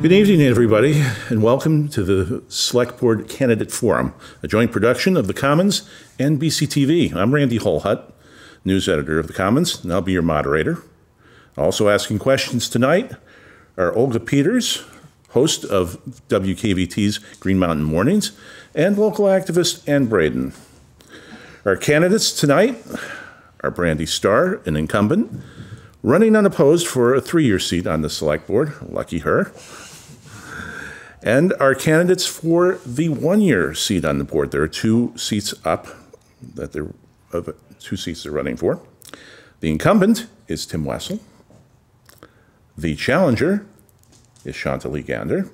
Good evening, everybody, and welcome to the Selectboard Candidate Forum, a joint production of the Commons and BCTV. I'm Randy Holhut, news editor of the Commons, and I'll be your moderator. Also asking questions tonight are Olga Peters, host of WKVT's Green Mountain Mornings, and local activist Ann Braden. Our candidates tonight are Brandy Starr, an incumbent, running unopposed for a 3-year seat on the Select Board, lucky her. And our candidates for the 1-year seat on the board. There are 2 seats up that they're 2 seats they're running for. The incumbent is Tim Wessel. The challenger is Chantalee Gander.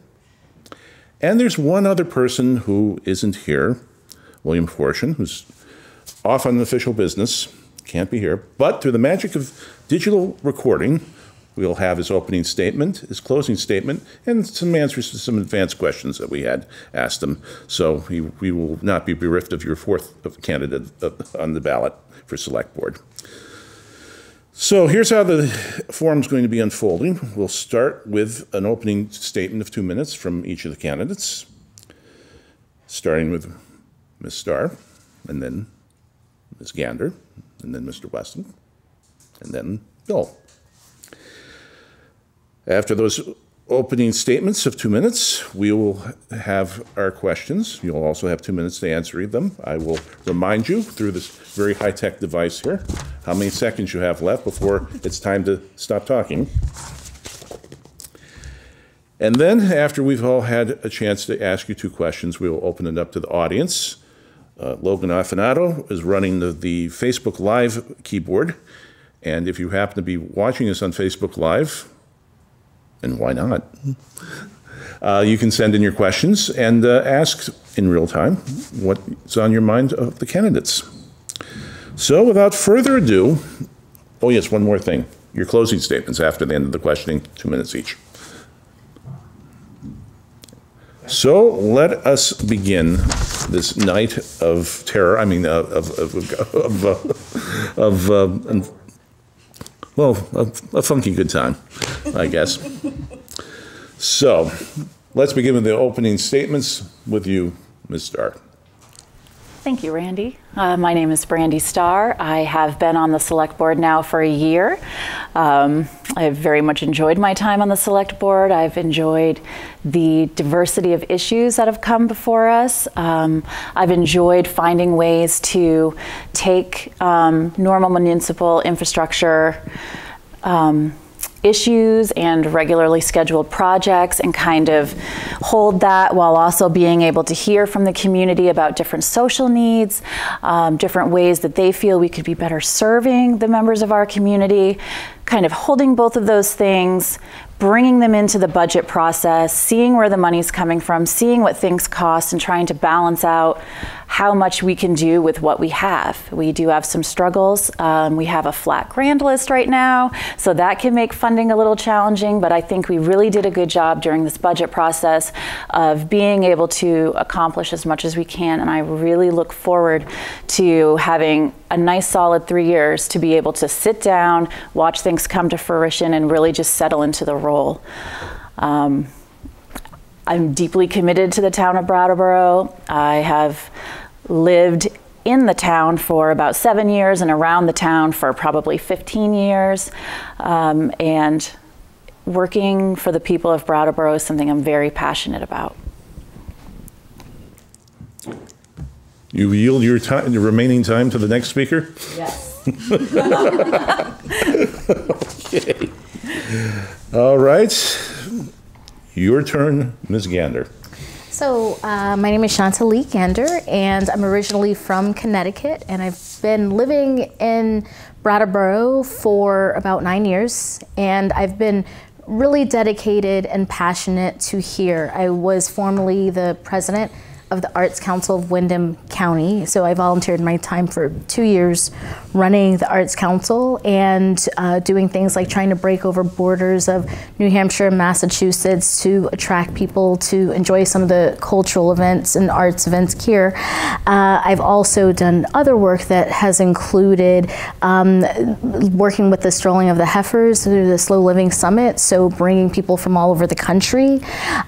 And there's one other person who isn't here, William Fortune, who's off on official business, can't be here. But through the magic of digital recording, we'll have his opening statement, his closing statement, and some answers to some advanced questions that we had asked him. So we will not be bereft of your 4th candidate on the ballot for Select Board. So here's how the forum's going to be unfolding. We'll start with an opening statement of 2 minutes from each of the candidates, starting with Ms. Starr, and then Ms. Gander, and then Mr. Weston, and then Bill. After those opening statements of 2 minutes, we will have our questions. You'll also have 2 minutes to answer them. I will remind you through this very high-tech device here how many seconds you have left before it's time to stop talking. And then after we've all had a chance to ask you 2 questions, we will open it up to the audience. Logan Affinato is running the Facebook Live keyboard. And if you happen to be watching us on Facebook Live, and why not? You can send in your questions and ask in real time what's on your mind of the candidates. So without further ado, oh yes, one more thing. Your closing statements after the end of the questioning, 2 minutes each. So let us begin this night of terror, I mean, well, a funky good time, I guess. So, let's begin with the opening statements with you, Ms. Starr. Thank you, Randy. My name is Brandy Starr. I have been on the Select Board now for a year. I've very much enjoyed my time on the Select Board. I've enjoyed the diversity of issues that have come before us. I've enjoyed finding ways to take normal municipal infrastructure issues and regularly scheduled projects and kind of hold that while also being able to hear from the community about different social needs, different ways that they feel we could be better serving the members of our community, kind of holding both of those things, bringing them into the budget process, seeing where the money's coming from, seeing what things cost, and trying to balance out how much we can do with what we have. We do have some struggles. We have a flat grant list right now, so that can make funding a little challenging, but I think we really did a good job during this budget process of being able to accomplish as much as we can, and I really look forward to having a nice solid 3 years to be able to sit down, watch things come to fruition, and really just settle into the role. I'm deeply committed to the town of Brattleboro. I have lived in the town for about 7 years and around the town for probably 15 years. And working for the people of Brattleboro is something I'm very passionate about. You yield your time, the remaining time to the next speaker? Yes. Okay. All right. Your turn, Ms. Gander. So my name is Chantalee Gander, and I'm originally from Connecticut, and I've been living in Brattleboro for about 9 years, and I've been really dedicated and passionate to here. I was formerly the president of the Arts Council of Windham County. So I volunteered my time for 2 years running the Arts Council and doing things like trying to break over borders of New Hampshire and Massachusetts to attract people to enjoy some of the cultural events and arts events here. I've also done other work that has included working with the Strolling of the Heifers through the Slow Living Summit, so bringing people from all over the country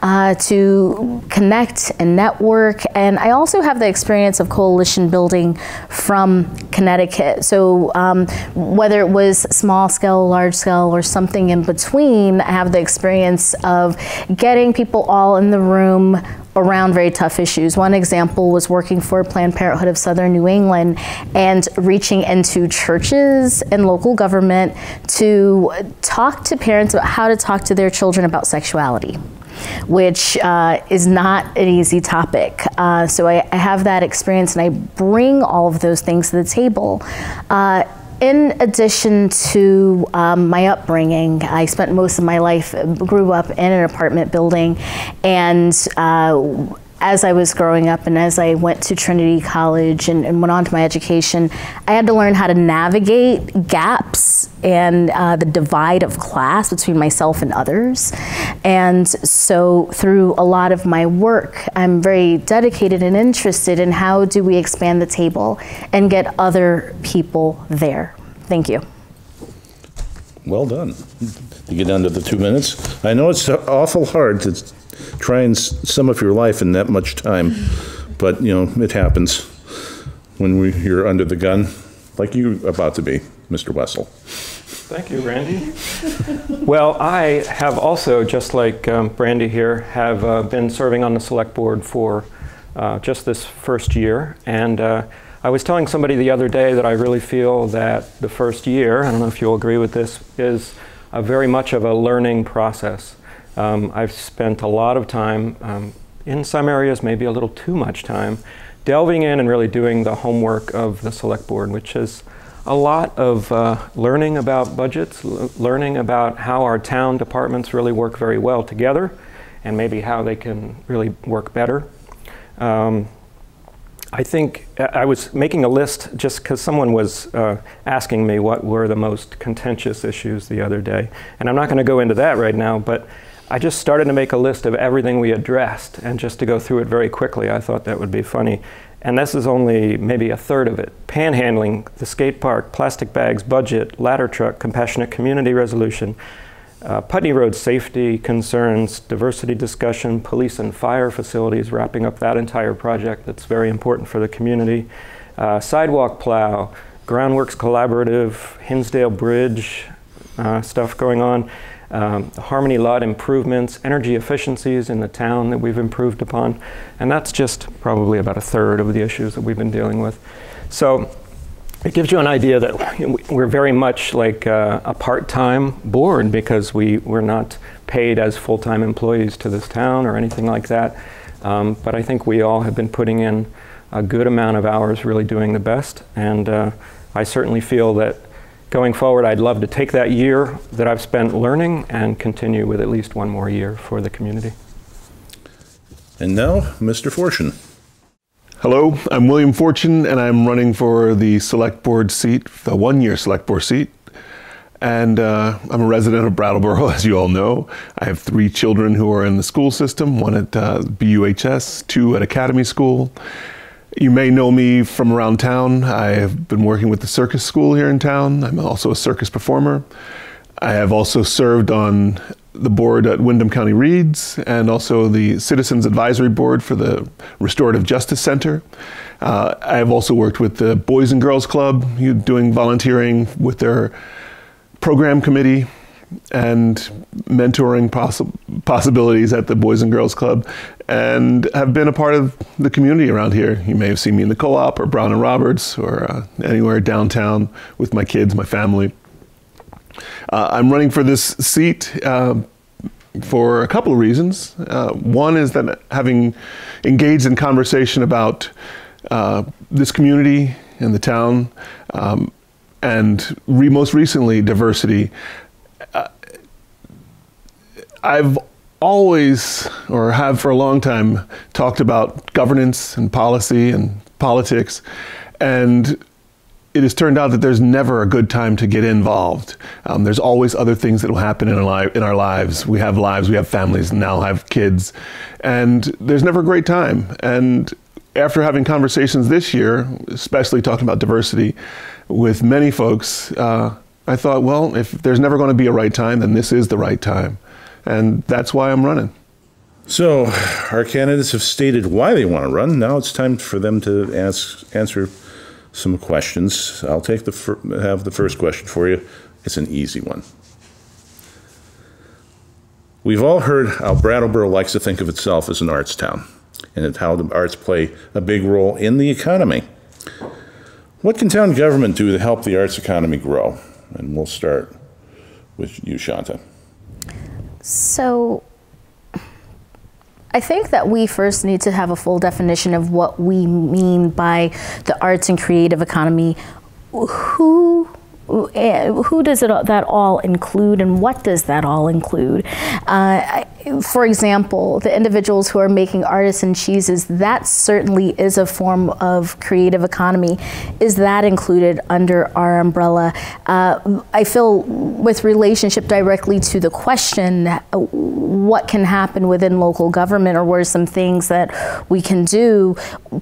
to connect and network. And I also have the experience of coalition building from Connecticut. So whether it was small scale, large scale, or something in between, I have the experience of getting people all in the room around very tough issues. One example was working for Planned Parenthood of Southern New England and reaching into churches and local government to talk to parents about how to talk to their children about sexuality, which is not an easy topic. So I have that experience, and I bring all of those things to the table. In addition to my upbringing, I spent most of my life, grew up in an apartment building, and as I was growing up and as I went to Trinity College and went on to my education, I had to learn how to navigate gaps and the divide of class between myself and others. And so through a lot of my work, I'm very dedicated and interested in how do we expand the table and get other people there. Thank you. Well done. You get down to the 2 minutes. I know it's awful hard to try and sum up your life in that much time, but you know, it happens when you're under the gun, like you're about to be, Mr. Wessel. Thank you, Randy. Well, I have also, just like Brandy here, have been serving on the select board for just this first year, and I was telling somebody the other day that I really feel that the first year, I don't know if you'll agree with this, is very much of a learning process. I've spent a lot of time, in some areas maybe a little too much time, delving in and really doing the homework of the select board, which is a lot of learning about budgets, learning about how our town departments really work very well together, and maybe how they can really work better. I think I was making a list just because someone was asking me what were the most contentious issues the other day. And I'm not going to go into that right now, but I just started to make a list of everything we addressed, and just to go through it very quickly, I thought that would be funny. And this is only maybe a third of it. Panhandling, the skate park, plastic bags, budget, ladder truck, compassionate community resolution, Putney Road safety concerns, diversity discussion, police and fire facilities, wrapping up that entire project that's very important for the community, sidewalk plow, groundworks collaborative, Hinsdale Bridge stuff going on, Harmony lot improvements, energy efficiencies in the town that we've improved upon, and that's just probably about a third of the issues that we've been dealing with. So it gives you an idea that we're very much like a part-time board, because we're not paid as full-time employees to this town or anything like that. But I think we all have been putting in a good amount of hours really doing the best. And I certainly feel that going forward, I'd love to take that year that I've spent learning and continue with at least one more year for the community. And now, Mr. Fortune. Hello, I'm William Fortune, and I'm running for the select board seat, the one-year select board seat. And I'm a resident of Brattleboro, as you all know. I have 3 children who are in the school system, one at BUHS, 2 at Academy School. You may know me from around town. I have been working with the circus school here in town. I'm also a circus performer. I have also served on the board at Windham County Reeds, and also the Citizens Advisory Board for the Restorative Justice Center. I have also worked with the Boys and Girls Club, doing volunteering with their program committee and mentoring possibilities at the Boys and Girls Club, and have been a part of the community around here. You may have seen me in the co-op or Brown and Roberts or anywhere downtown with my kids, my family. I'm running for this seat for a couple of reasons. One is that having engaged in conversation about this community and the town, and most recently diversity, I've always, or have for a long time, talked about governance and policy and politics, and it has turned out that there's never a good time to get involved. There's always other things that will happen in our lives. We have lives, we have families, and now have kids, and there's never a great time. And after having conversations this year, especially talking about diversity with many folks, I thought, well, if there's never going to be a right time, then this is the right time. And that's why I'm running. So our candidates have stated why they want to run. Now it's time for them to answer some questions. I'll have the first question for you. It's an easy one. We've all heard how Brattleboro likes to think of itself as an arts town, and how the arts play a big role in the economy. What can town government do to help the arts economy grow? And we'll start with you, Shanta. So I think that we first need to have a full definition of what we mean by the arts and creative economy. Who does that all include, and what does that all include? For example, the individuals who are making artisan cheeses, that certainly is a form of creative economy. Is that included under our umbrella? I feel with relationship directly to the question, what can happen within local government, or what are some things that we can do,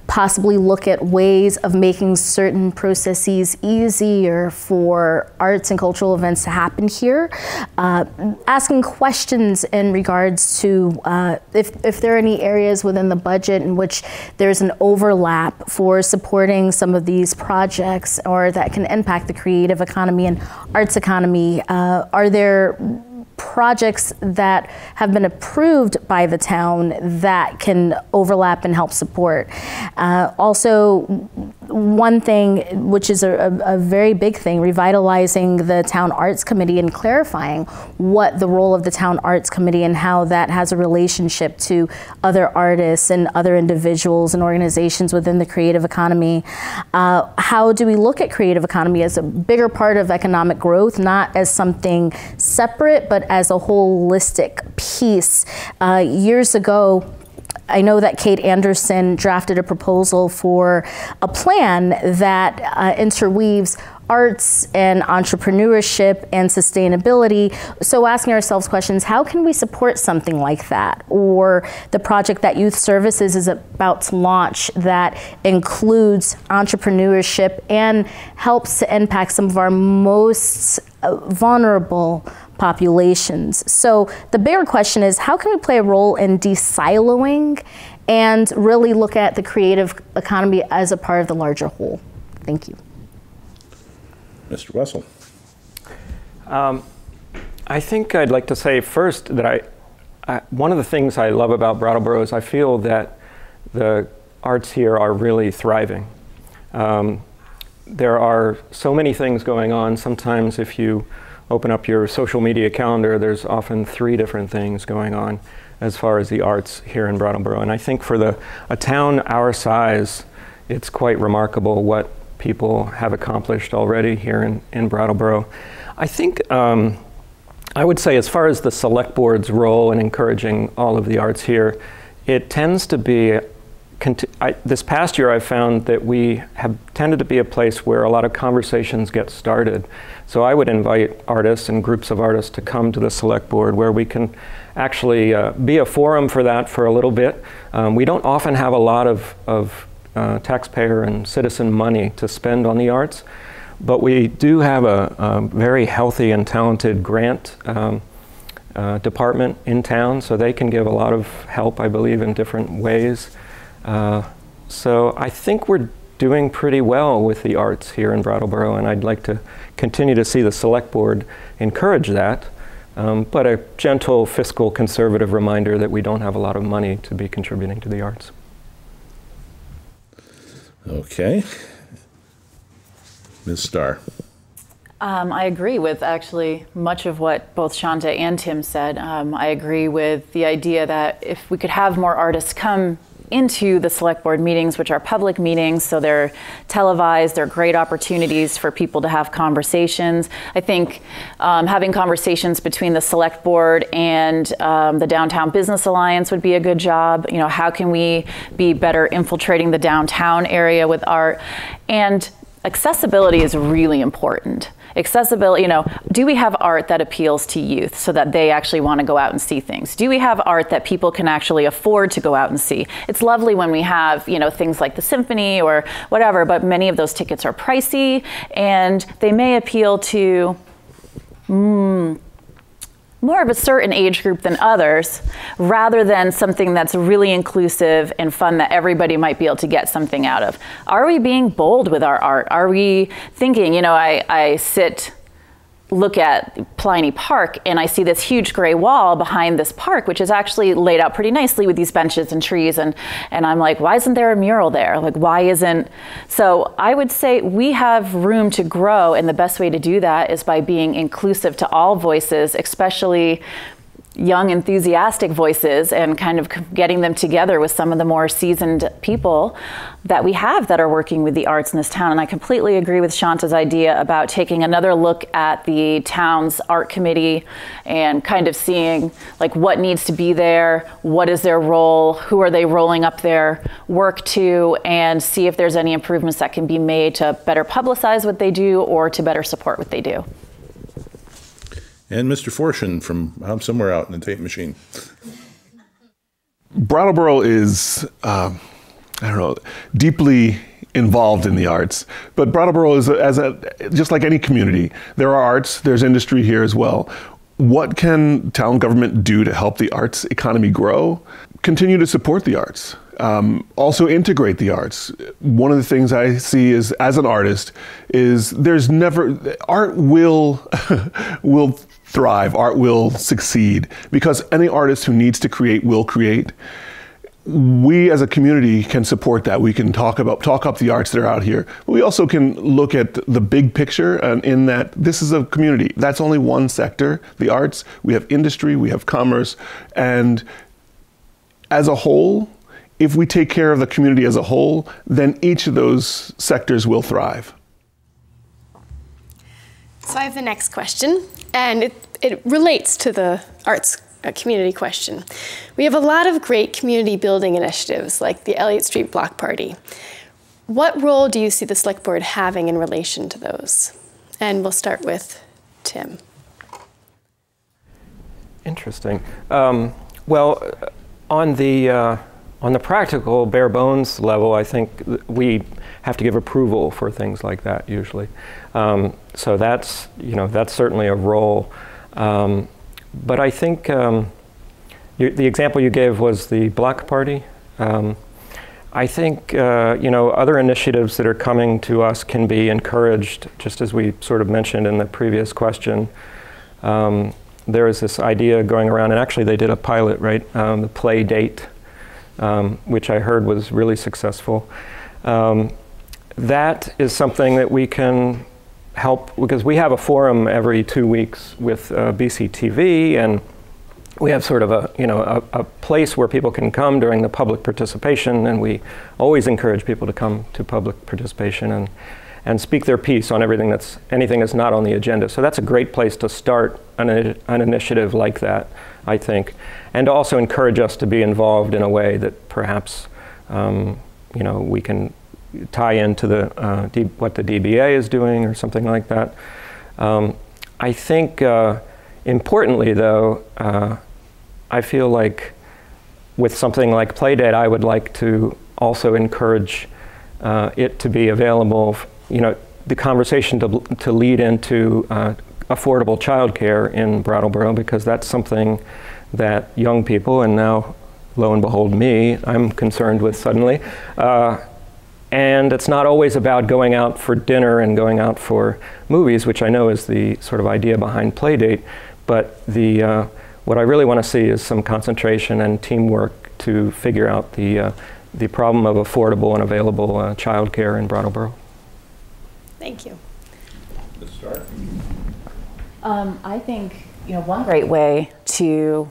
possibly look at ways of making certain processes easier for arts and cultural events to happen here. Asking questions in regards to if there are any areas within the budget in which there's an overlap for supporting some of these projects, or that can impact the creative economy and arts economy. Are there projects that have been approved by the town that can overlap and help support? Also, one thing, which is a very big thing, revitalizing the town arts committee and clarifying what the role of the town arts committee and how that has a relationship to other artists and other individuals and organizations within the creative economy. How do we look at creative economy as a bigger part of economic growth, not as something separate, but as a holistic piece? Years ago, I know that Kate Anderson drafted a proposal for a plan that interweaves arts and entrepreneurship and sustainability. So asking ourselves questions, how can we support something like that? Or the project that Youth Services is about to launch that includes entrepreneurship and helps to impact some of our most vulnerable populations. So the bigger question is, how can we play a role in de-siloing and really look at the creative economy as a part of the larger whole? Thank you. Mr. Wessel. I think I'd like to say first that one of the things I love about Brattleboro is I feel that the arts here are really thriving. There are so many things going on. Sometimes if you open up your social media calendar, there's often 3 different things going on as far as the arts here in Brattleboro. And I think for a town our size, it's quite remarkable what people have accomplished already here in Brattleboro. I think I would say, as far as the select board's role in encouraging all of the arts here, it tends to be, this past year I've found that we have tended to be a place where a lot of conversations get started. So I would invite artists and groups of artists to come to the select board, where we can actually be a forum for that for a little bit. We don't often have a lot of taxpayer and citizen money to spend on the arts, but we do have a very healthy and talented grant department in town, so they can give a lot of help, I believe, in different ways. So I think we're doing pretty well with the arts here in Brattleboro, and I'd like to continue to see the select board encourage that, but a gentle fiscal conservative reminder that we don't have a lot of money to be contributing to the arts. Okay. Ms. Starr. I agree with actually much of what both Shanta and Tim said. I agree with the idea that if we could have more artists come into the select board meetings, which are public meetings, so they're televised, they're great opportunities for people to have conversations. I think having conversations between the select board and the Downtown Business Alliance would be a good job. You know, how can we be better infiltrating the downtown area with art? And accessibility is really important. Accessibility, you know, do we have art that appeals to youth so that they actually want to go out and see things? Do we have art that people can actually afford to go out and see? It's lovely when we have, you know, things like the symphony or whatever, but many of those tickets are pricey and they may appeal to more of a certain age group than others, rather than something that's really inclusive and fun that everybody might be able to get something out of. Are we being bold with our art? Are we thinking, you know, I look at Pliny Park and I see this huge gray wall behind this park, which is actually laid out pretty nicely with these benches and trees. And I'm like, why isn't there a mural there? Like, why isn't? So I would say we have room to grow. And the best way to do that is by being inclusive to all voices, especially young, enthusiastic voices, and kind of getting them together with some of the more seasoned people that we have that are working with the arts in this town. And I completely agree with Shanta's idea about taking another look at the town's art committee and kind of seeing like what needs to be there, what is their role, who are they rolling up their work to, and see if there's any improvements that can be made to better publicize what they do or to better support what they do. And Mr. Fortune from somewhere out in the tape machine. Brattleboro is, I don't know, deeply involved in the arts, but Brattleboro is just like any community. There are arts, there's industry here as well. What can town government do to help the arts economy grow? Continue to support the arts. Also integrate the arts. One of the things I see is, as an artist, is there's never, art will thrive, art will succeed, because any artist who needs to create will create. We as a community can support that. We can talk up the arts that are out here. We also can look at the big picture, and in that this is a community. That's only one sector, the arts. We have industry, we have commerce, and as a whole, if we take care of the community as a whole, then each of those sectors will thrive. So I have the next question, and it relates to the arts community question. We have a lot of great community building initiatives like the Elliott Street Block Party. What role do you see the Select Board having in relation to those? And we'll start with Tim. Interesting. Well, on the practical, bare bones level, I think we have to give approval for things like that usually. So that's certainly a role. But I think the example you gave was the block party. I think other initiatives that are coming to us can be encouraged, just as we sort of mentioned in the previous question. There is this idea going around, and actually they did a pilot, right? The play date, which I heard was really successful. That is something that we can help, because we have a forum every 2 weeks with BCTV, and we have sort of a place where people can come during the public participation, and we always encourage people to come to public participation and speak their piece on anything that's not on the agenda. So that's a great place to start an initiative like that, I think, and to also encourage us to be involved in a way that perhaps we can tie into what the DBA is doing or something like that. I think importantly though, I feel like with something like Playdate, I would like to also encourage it to be available, the conversation to lead into affordable childcare in Brattleboro, because that's something that young people, and now lo and behold me, I'm concerned with suddenly. And it's not always about going out for dinner and going out for movies, which I know is the sort of idea behind Playdate, but what I really want to see is some concentration and teamwork to figure out the problem of affordable and available childcare in Brattleboro. Thank you. Let's start. I think one great way to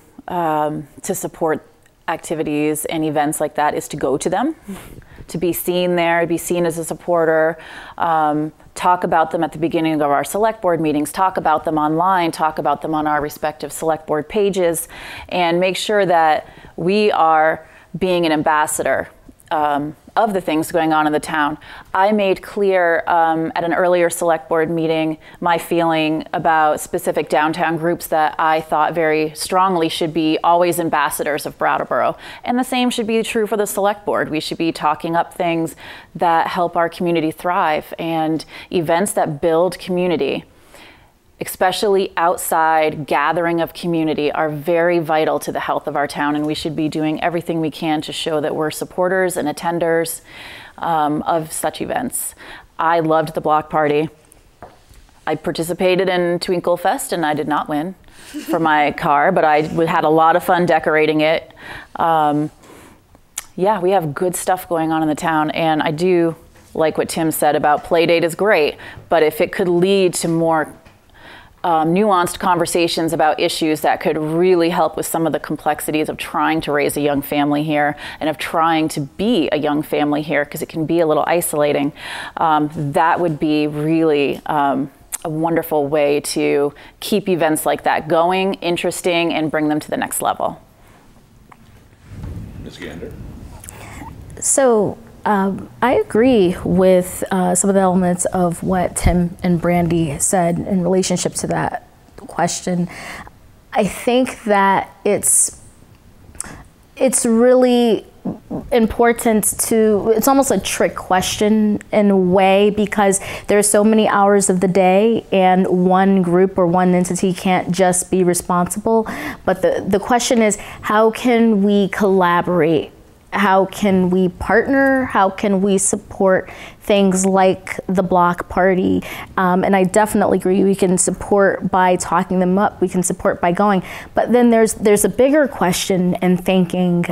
support activities and events like that is to go to them, to be seen there, be seen as a supporter, talk about them at the beginning of our select board meetings, talk about them online, talk about them on our respective select board pages, and make sure that we are being an ambassador of the things going on in the town. I made clear at an earlier select board meeting my feeling about specific downtown groups that I thought very strongly should be always ambassadors of Brattleboro. And the same should be true for the select board. We should be talking up things that help our community thrive and events that build community, especially outside gathering of community, are very vital to the health of our town, and we should be doing everything we can to show that we're supporters and attenders of such events. I loved the block party. I participated in Twinkle Fest and I did not win for my car, but I had a lot of fun decorating it. Yeah, we have good stuff going on in the town, and I do like what Tim said about Playdate is great, but if it could lead to more nuanced conversations about issues that could really help with some of the complexities of trying to raise a young family here and of trying to be a young family here, because it can be a little isolating, that would be really a wonderful way to keep events like that going, interesting, and bring them to the next level. Ms. Gander? So I agree with some of the elements of what Tim and Brandy said in relationship to that question. I think that it's really important it's almost a trick question in a way, because there's so many hours of the day and one group or one entity can't just be responsible. But the question is, how can we collaborate? How can we partner? How can we support things like the block party? And I definitely agree, we can support by talking them up, we can support by going. But then there's a bigger question and thinking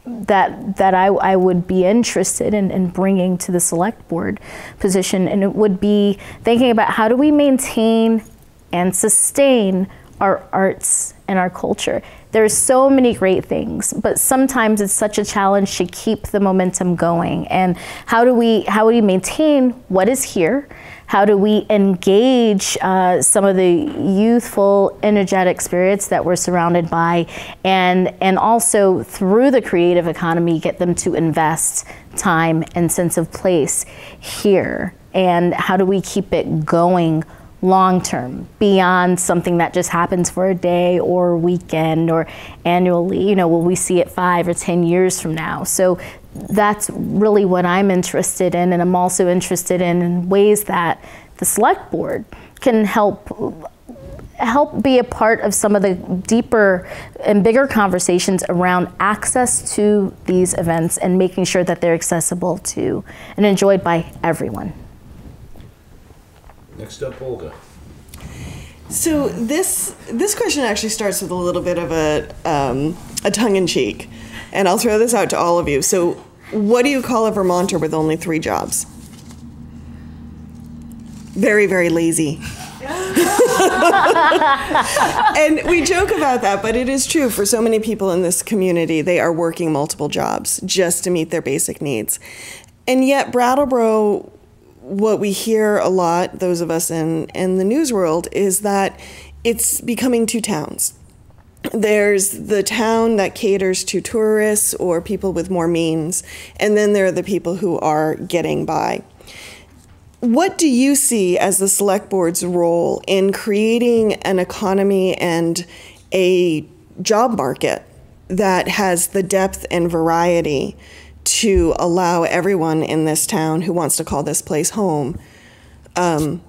that I would be interested in bringing to the select board position, and it would be thinking about how do we maintain and sustain our arts and our culture. There's so many great things, but sometimes it's such a challenge to keep the momentum going. And how do we maintain what is here? How do we engage some of the youthful, energetic spirits that we're surrounded by, and also through the creative economy, get them to invest time and sense of place here? And how do we keep it going long-term, beyond something that just happens for a day or weekend or annually? You know, will we see it 5 or 10 years from now? So that's really what I'm interested in, and I'm also interested in ways that the select board can help be a part of some of the deeper and bigger conversations around access to these events and making sure that they're accessible to and enjoyed by everyone. Next up, Olga. So this question actually starts with a little bit of a tongue-in-cheek, and I'll throw this out to all of you. So, what do you call a Vermonter with only 3 jobs? Very, very lazy. And we joke about that, but it is true for so many people in this community. They are working multiple jobs just to meet their basic needs, and yet Brattleboro, what we hear a lot, those of us in the news world, is that it's becoming 2 towns. There's the town that caters to tourists or people with more means, and then there are the people who are getting by. What do you see as the select board's role in creating an economy and a job market that has the depth and variety to allow everyone in this town who wants to call this place home an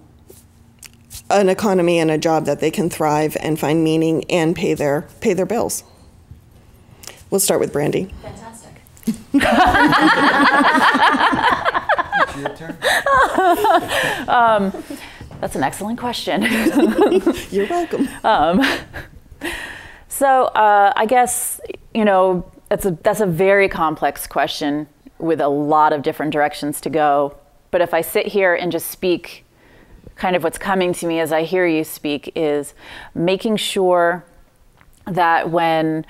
economy and a job that they can thrive and find meaning and pay their bills? We'll start with Brandy. Fantastic. It's your turn. That's an excellent question. You're welcome. So I guess, you know, that's a very complex question with a lot of different directions to go. But if I sit here and just speak, kind of what's coming to me as I hear you speak is making sure that when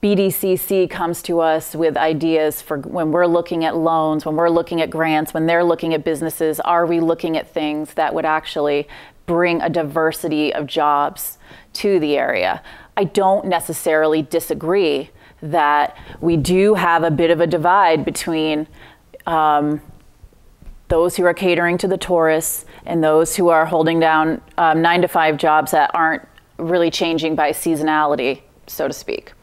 BDCC comes to us with ideas for when we're looking at loans, when we're looking at grants, when they're looking at businesses, are we looking at things that would actually bring a diversity of jobs to the area? I don't necessarily disagree that we do have a bit of a divide between those who are catering to the tourists and those who are holding down 9-to-5 jobs that aren't really changing by seasonality, so to speak.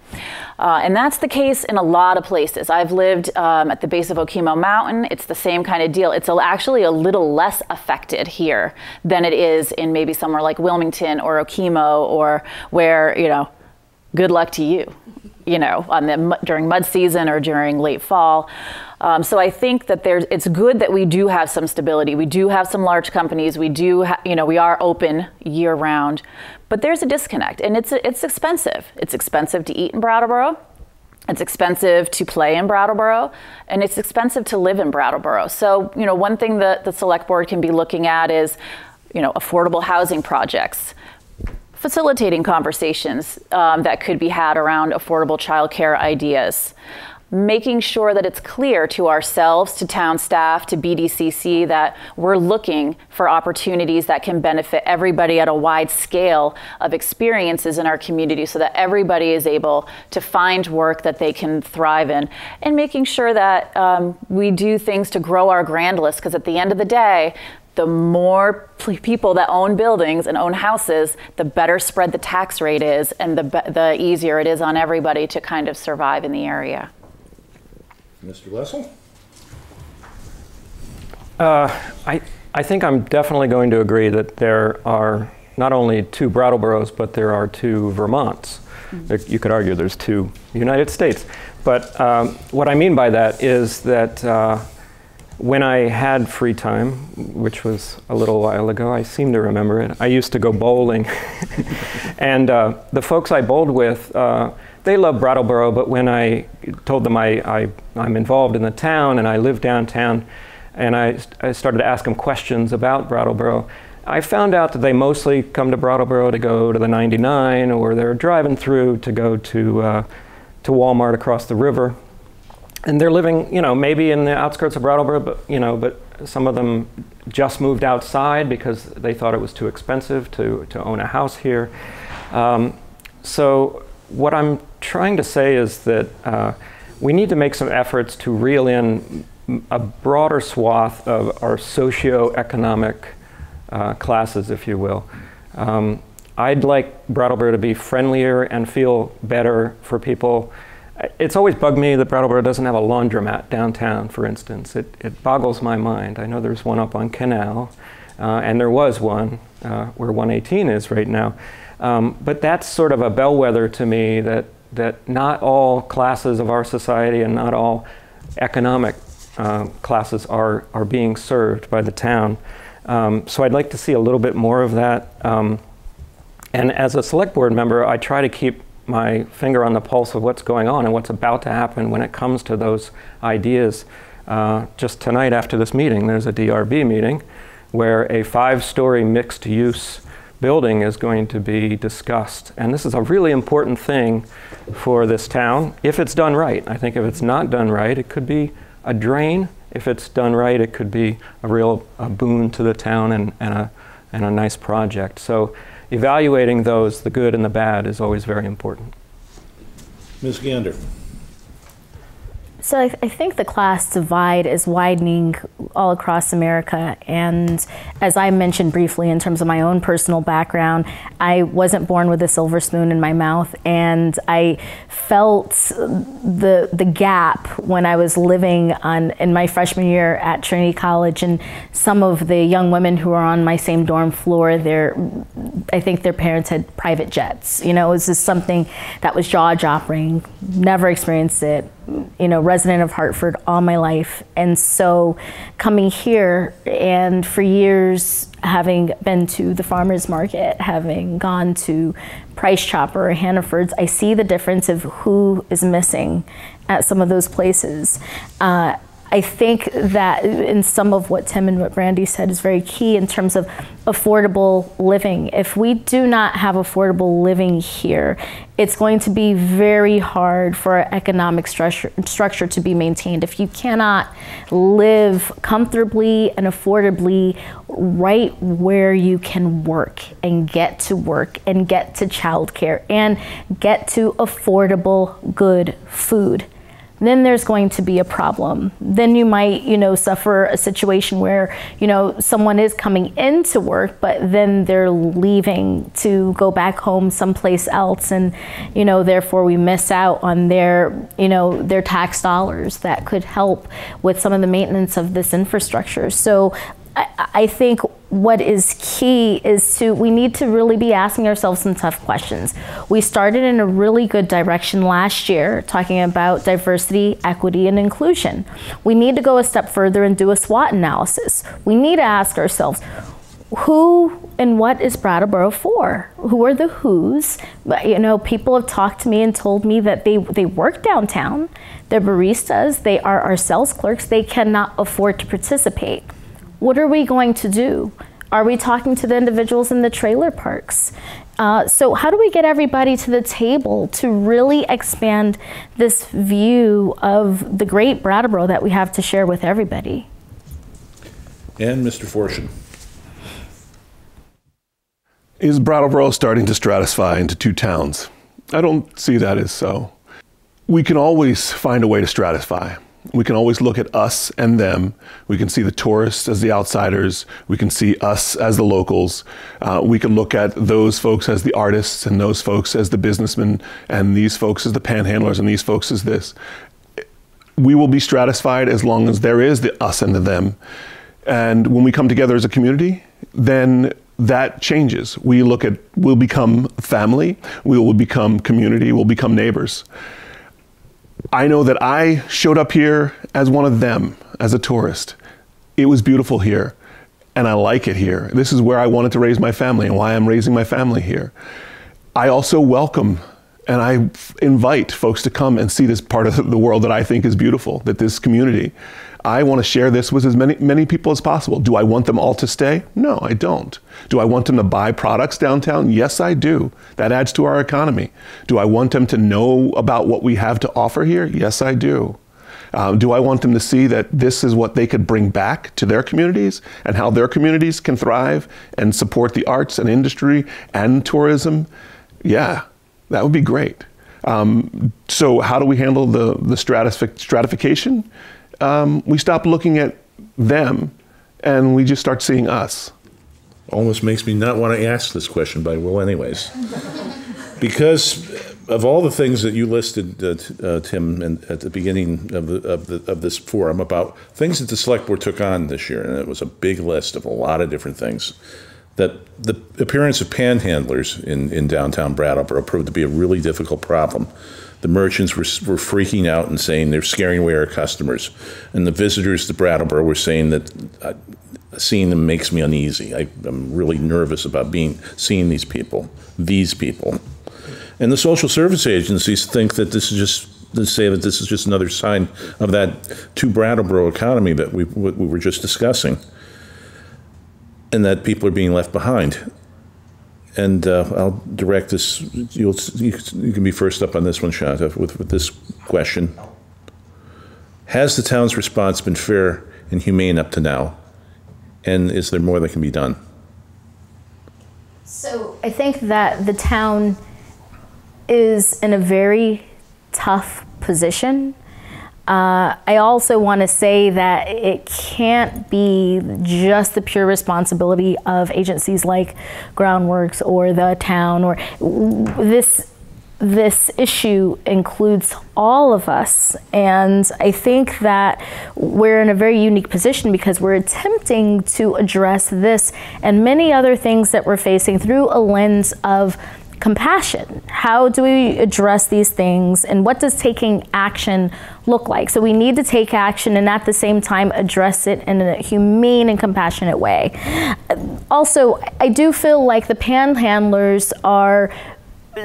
And that's the case in a lot of places. I've lived at the base of Okemo Mountain. It's the same kind of deal. It's actually a little less affected here than it is in maybe somewhere like Wilmington or Okemo, or where, you know, good luck to you, you know, during mud season or during late fall. So I think that it's good that we do have some stability. We do have some large companies. We do, we are open year round, but there's a disconnect, and it's expensive. It's expensive to eat in Brattleboro. It's expensive to play in Brattleboro, and it's expensive to live in Brattleboro. So, one thing that the Select Board can be looking at is, affordable housing projects, facilitating conversations that could be had around affordable childcare ideas, making sure that it's clear to ourselves, to town staff, to BDCC, that we're looking for opportunities that can benefit everybody at a wide scale of experiences in our community, so that everybody is able to find work that they can thrive in, and making sure that we do things to grow our grand list, because at the end of the day, the more people that own buildings and own houses, the better spread the tax rate is, and the easier it is on everybody to kind of survive in the area. Mr. Lessel? I think I'm definitely going to agree that there are not only 2 Brattleboros, but there are 2 Vermonts. Mm-hmm. You could argue there's 2 United States. But what I mean by that is that when I had free time, which was a little while ago, I seem to remember it, I used to go bowling. And the folks I bowled with, they love Brattleboro, but when I told them I'm involved in the town and I live downtown, and I started to ask them questions about Brattleboro, I found out that they mostly come to Brattleboro to go to the 99, or they're driving through to go to Walmart across the river. And they're living, maybe in the outskirts of Brattleboro, but some of them just moved outside because they thought it was too expensive to own a house here. So what I'm trying to say is that we need to make some efforts to reel in a broader swath of our socioeconomic classes, if you will. I'd like Brattleboro to be friendlier and feel better for people. It's always bugged me that Brattleboro doesn't have a laundromat downtown, for instance. It boggles my mind. I know there's one up on Canal, and there was one where 118 is right now. But that's sort of a bellwether to me that not all classes of our society and not all economic classes are being served by the town. So I'd like to see a little bit more of that. And as a Select Board member, I try to keep my finger on the pulse of what's going on and what's about to happen when it comes to those ideas. Just tonight after this meeting, there's a DRB meeting where a 5-story mixed-use building is going to be discussed. And this is a really important thing for this town, if it's done right. I think if it's not done right, it could be a drain. If it's done right, it could be a real boon to the town and a nice project. So evaluating those, the good and the bad, is always very important. Ms. Gander. So I think the class divide is widening all across America, and as I mentioned briefly in terms of my own personal background, I wasn't born with a silver spoon in my mouth, and I felt the gap when I was living in my freshman year at Trinity College, and some of the young women who were on my same dorm floor, I think their parents had private jets. It was just something that was jaw-dropping, never experienced it. Resident of Hartford all my life. And so coming here, and for years having been to the farmer's market, having gone to Price Chopper or Hannaford's, I see the difference of who is missing at some of those places. I think that in some of what Tim and what Brandy said is very key in terms of affordable living. If we do not have affordable living here, it's going to be very hard for our economic structure to be maintained. If you cannot live comfortably and affordably right where you can work and get to childcare and get to affordable, good food, then there's going to be a problem. Then you might, suffer a situation where, someone is coming into work, but then they're leaving to go back home someplace else. And, therefore we miss out on their tax dollars that could help with some of the maintenance of this infrastructure. So I think what is key is we need to really be asking ourselves some tough questions. We started in a really good direction last year, talking about diversity, equity, and inclusion. We need to go a step further and do a SWOT analysis. We need to ask ourselves, who and what is Brattleboro for? Who are the who's? People have talked to me and told me that they work downtown, they're baristas, they are our sales clerks, they cannot afford to participate. What are we going to do? Are we talking to the individuals in the trailer parks? So how do we get everybody to the table to really expand this view of the great Brattleboro that we have to share with everybody? And Mr. Fortune. Is Brattleboro starting to stratify into two towns? I don't see that as so. We can always find a way to stratify. We can always look at us and them. We can see the tourists as the outsiders. We can see us as the locals. We can look at those folks as the artists and those folks as the businessmen and these folks as the panhandlers and these folks as this. We will be stratified as long as there is the us and the them. And when we come together as a community, then that changes. We'll become family, we will become community, we'll become neighbors. I know that I showed up here as one of them, as a tourist. It was beautiful here, and I like it here. This is where I wanted to raise my family and why I'm raising my family here. I also welcome and I invite folks to come and see this part of the world that I think is beautiful, that this community. I want to share this with as many people as possible. Do I want them all to stay? No, I don't. Do I want them to buy products downtown? Yes, I do. That adds to our economy. Do I want them to know about what we have to offer here? Yes, I do. Do I want them to see that this is what they could bring back to their communities and how their communities can thrive and support the arts and industry and tourism? Yeah, that would be great. So how do we handle the stratification? We stop looking at them and we just start seeing us. Almost makes me not want to ask this question, but I will anyways. Because of all the things that you listed, Tim, at the beginning of this forum about things that the Select Board took on this year, and it was a big list of a lot of different things, that the appearance of panhandlers in downtown Brattleboro proved to be a really difficult problem. The merchants were freaking out and saying they're scaring away our customers. And the visitors to Brattleboro were saying that seeing them makes me uneasy. I'm really nervous about seeing these people. And the social service agencies think that this is just another sign of that to Brattleboro economy that we were just discussing, and that people are being left behind. And I'll direct this, you can be first up on this one, Shanta, with this question. Has the town's response been fair and humane up to now? And is there more that can be done? So I think that the town is in a very tough position. I also want to say that it can't be just the pure responsibility of agencies like Groundworks or the town, or this issue includes all of us. And I think that we're in a very unique position because we're attempting to address this and many other things that we're facing through a lens of compassion. How do we address these things, and what does taking action look like? So we need to take action and at the same time address it in a humane and compassionate way. Also, I do feel like the panhandlers are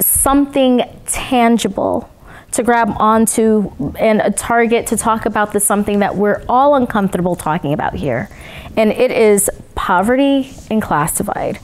something tangible to grab onto and a target to talk about something that we're all uncomfortable talking about here. And it is poverty and class divide.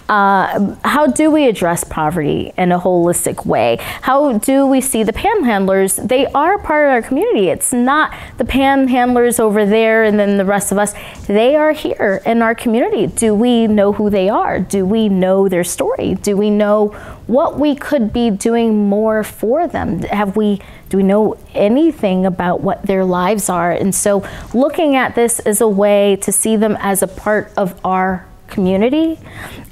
How do we address poverty in a holistic way? How do we see the panhandlers? They are part of our community. It's not the panhandlers over there and then the rest of us. They are here in our community. Do we know who they are? Do we know their story? Do we know what we could be doing more for them? Do we know anything about what their lives are? And so looking at this as a way to see them as a part of our community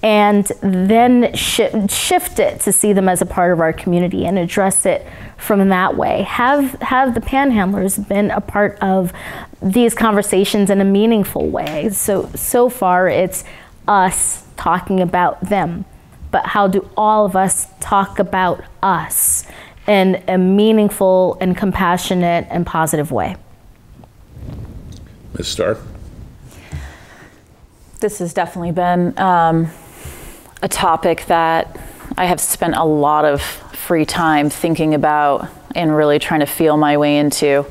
and then shift it to see them as a part of our community and address it from that way. Have the panhandlers been a part of these conversations in a meaningful way? So far it's us talking about them, but how do all of us talk about us in a meaningful and compassionate and positive way? Ms. Starr? This has definitely been a topic that I have spent a lot of free time thinking about and really trying to feel my way into.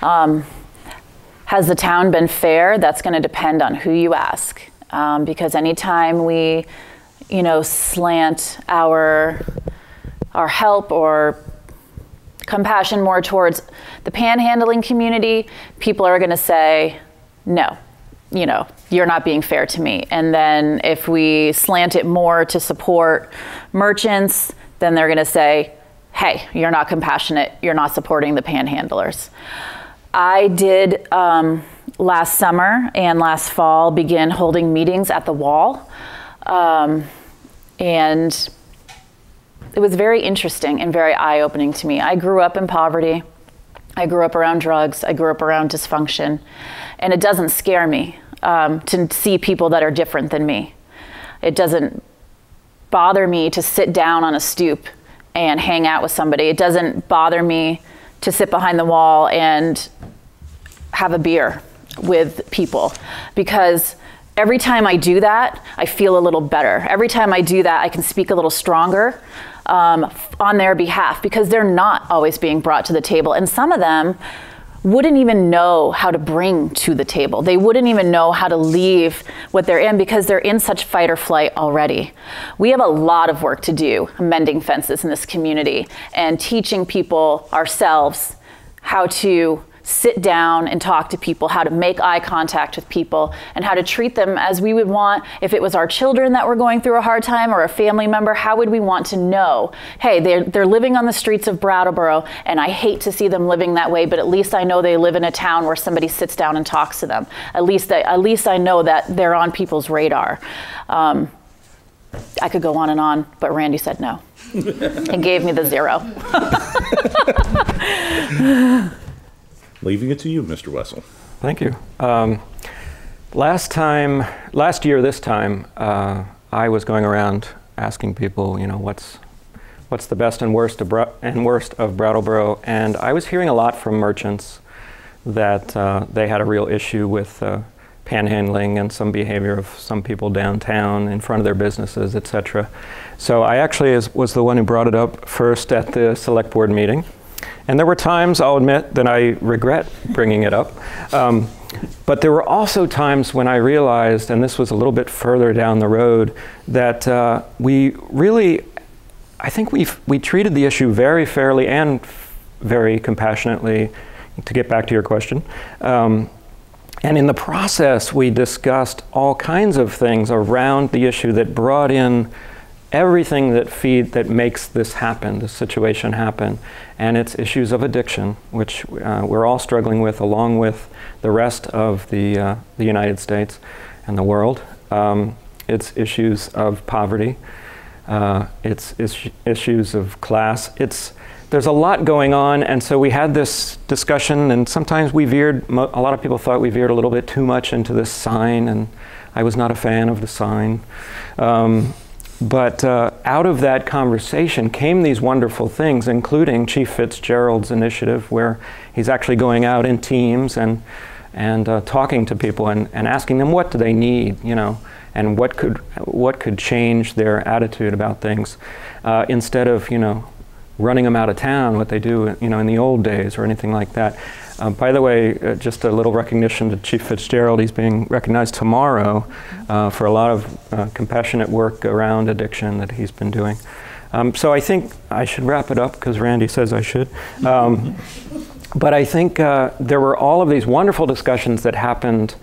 Has the town been fair? That's going to depend on who you ask. Because anytime we, slant our help or compassion more towards the panhandling community, people are going to say, no, you're not being fair to me. And then if we slant it more to support merchants, then they're going to say, hey, you're not compassionate. You're not supporting the panhandlers. I did last summer and last fall begin holding meetings at the wall. And it was very interesting and very eye-opening to me. I grew up in poverty. I grew up around drugs. I grew up around dysfunction. And it doesn't scare me to see people that are different than me. It doesn't bother me to sit down on a stoop and hang out with somebody. It doesn't bother me to sit behind the wall and have a beer with people, because every time I do that, I feel a little better. Every time I do that, I can speak a little stronger on their behalf, because they're not always being brought to the table. And some of them wouldn't even know how to bring to the table. They wouldn't even know how to leave what they're in, because they're in such fight or flight already. We have a lot of work to do mending fences in this community and teaching people ourselves how to sit down and talk to people, how to make eye contact with people, and how to treat them as we would want. If it was our children that were going through a hard time or a family member, how would we want to know, hey, they're living on the streets of Brattleboro, and I hate to see them living that way, but at least I know they live in a town where somebody sits down and talks to them. At least I know that they're on people's radar. I could go on, but Randy said no and gave me the 0. Leaving it to you, Mr. Wessel. Thank you. Last year, this time, I was going around asking people, what's the best and worst of Brattleboro, and I was hearing a lot from merchants that they had a real issue with panhandling and some behavior of some people downtown in front of their businesses, etc. So I actually was the one who brought it up first at the select board meeting. And there were times, I'll admit, that I regret bringing it up. But there were also times when I realized, and this was a little bit further down the road, that I think we treated the issue very fairly and very compassionately, to get back to your question. And in the process, we discussed all kinds of things around the issue that brought in everything that makes this happen, this situation happen. And it's issues of addiction, which we're all struggling with, along with the rest of the United States and the world. It's issues of poverty. It's issues of class. There's a lot going on, and so we had this discussion, and sometimes we veered, a lot of people thought we veered a little bit too much into this sign, and I was not a fan of the sign. But out of that conversation came these wonderful things, including Chief Fitzgerald's initiative, where he's actually going out in teams and talking to people and asking them what do they need, and what could change their attitude about things, instead of running them out of town, what they do, you know, in the old days or anything like that. By the way, just a little recognition to Chief Fitzgerald. He's being recognized tomorrow for a lot of compassionate work around addiction that he's been doing. So I think I should wrap it up because Randy says I should. But I think there were all of these wonderful discussions that happened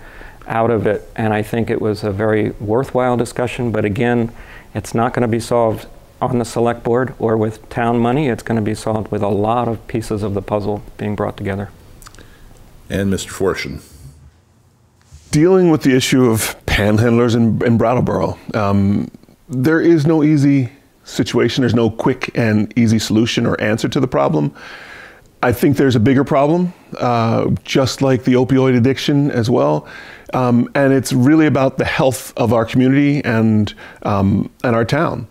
out of it, and I think it was a very worthwhile discussion. But again, it's not going to be solved on the select board or with town money. It's going to be solved with a lot of pieces of the puzzle being brought together. And Mr. Fortune. Dealing with the issue of panhandlers in Brattleboro, there is no easy situation. There's no quick and easy solution or answer to the problem. I think there's a bigger problem, just like the opioid addiction as well. And it's really about the health of our community and our town.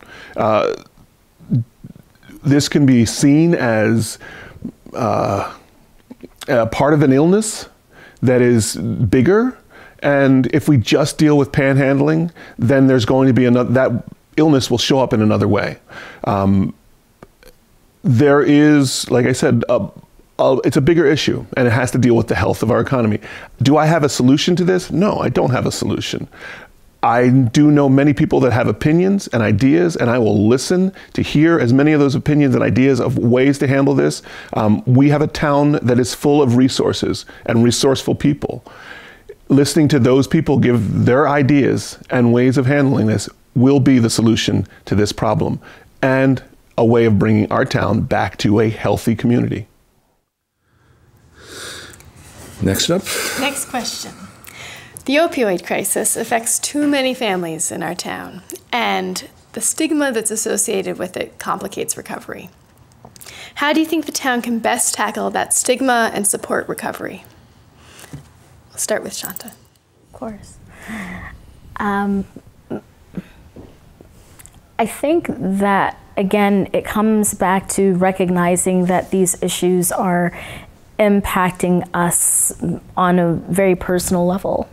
This can be seen as part of an illness that is bigger. And if we just deal with panhandling, then there's going to be another, that illness will show up in another way. There is, like I said, it's a bigger issue, and it has to deal with the health of our economy. Do I have a solution to this? No, I don't have a solution. I do know many people that have opinions and ideas, and I will listen to hear as many of those opinions and ideas of ways to handle this. We have a town that is full of resources and resourceful people. Listening to those people give their ideas and ways of handling this will be the solution to this problem, and a way of bringing our town back to a healthy community. Next up. Next question. The opioid crisis affects too many families in our town, and the stigma that's associated with it complicates recovery. How do you think the town can best tackle that stigma and support recovery? We'll start with Shanta. Of course. I think that, again, it comes back to recognizing that these issues are impacting us on a very personal level.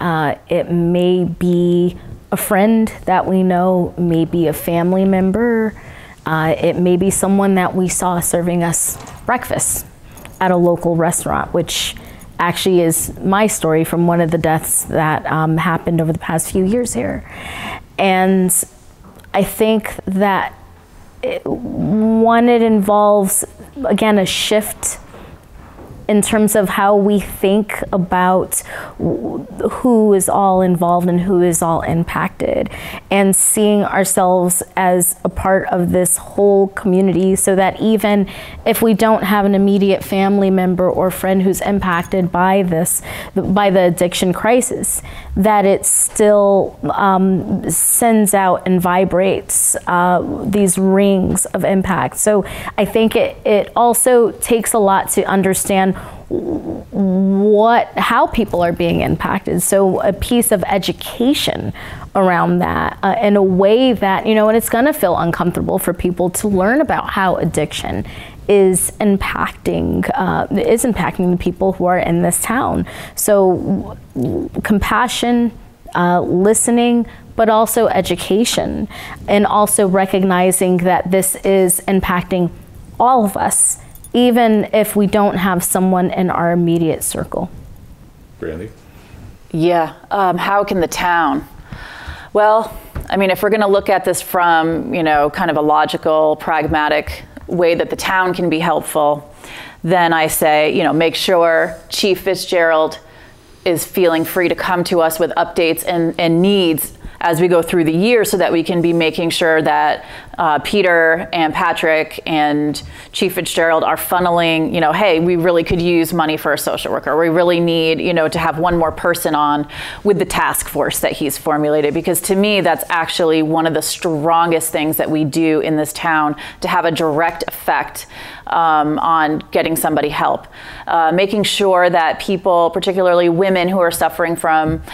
It may be a friend that we know, maybe a family member. It may be someone that we saw serving us breakfast at a local restaurant, which actually is my story from one of the deaths that happened over the past few years here. And I think that it involves, again, a shift in terms of how we think about who is all involved and who is all impacted, and seeing ourselves as a part of this whole community, so that even if we don't have an immediate family member or friend who's impacted by this, by the addiction crisis, that it still sends out and vibrates these rings of impact. So I think it also takes a lot to understand how people are being impacted. So a piece of education around that in a way that, you know, and it's gonna feel uncomfortable for people to learn about how addiction is impacting the people who are in this town. So compassion, listening, but also education, and also recognizing that this is impacting all of us, even if we don't have someone in our immediate circle. Brandy? Yeah, how can the town? Well, I mean, if we're gonna look at this from, you know, kind of a logical, pragmatic way that the town can be helpful, then I say, you know, make sure Chief Fitzgerald is feeling free to come to us with updates and needs as we go through the year, so that we can be making sure that Peter and Patrick and Chief Fitzgerald are funneling, you know, hey, we really could use money for a social worker. We really need, you know, to have one more person on with the task force that he's formulated. Because to me, that's actually one of the strongest things that we do in this town to have a direct effect on getting somebody help. Making sure that people, particularly women who are suffering from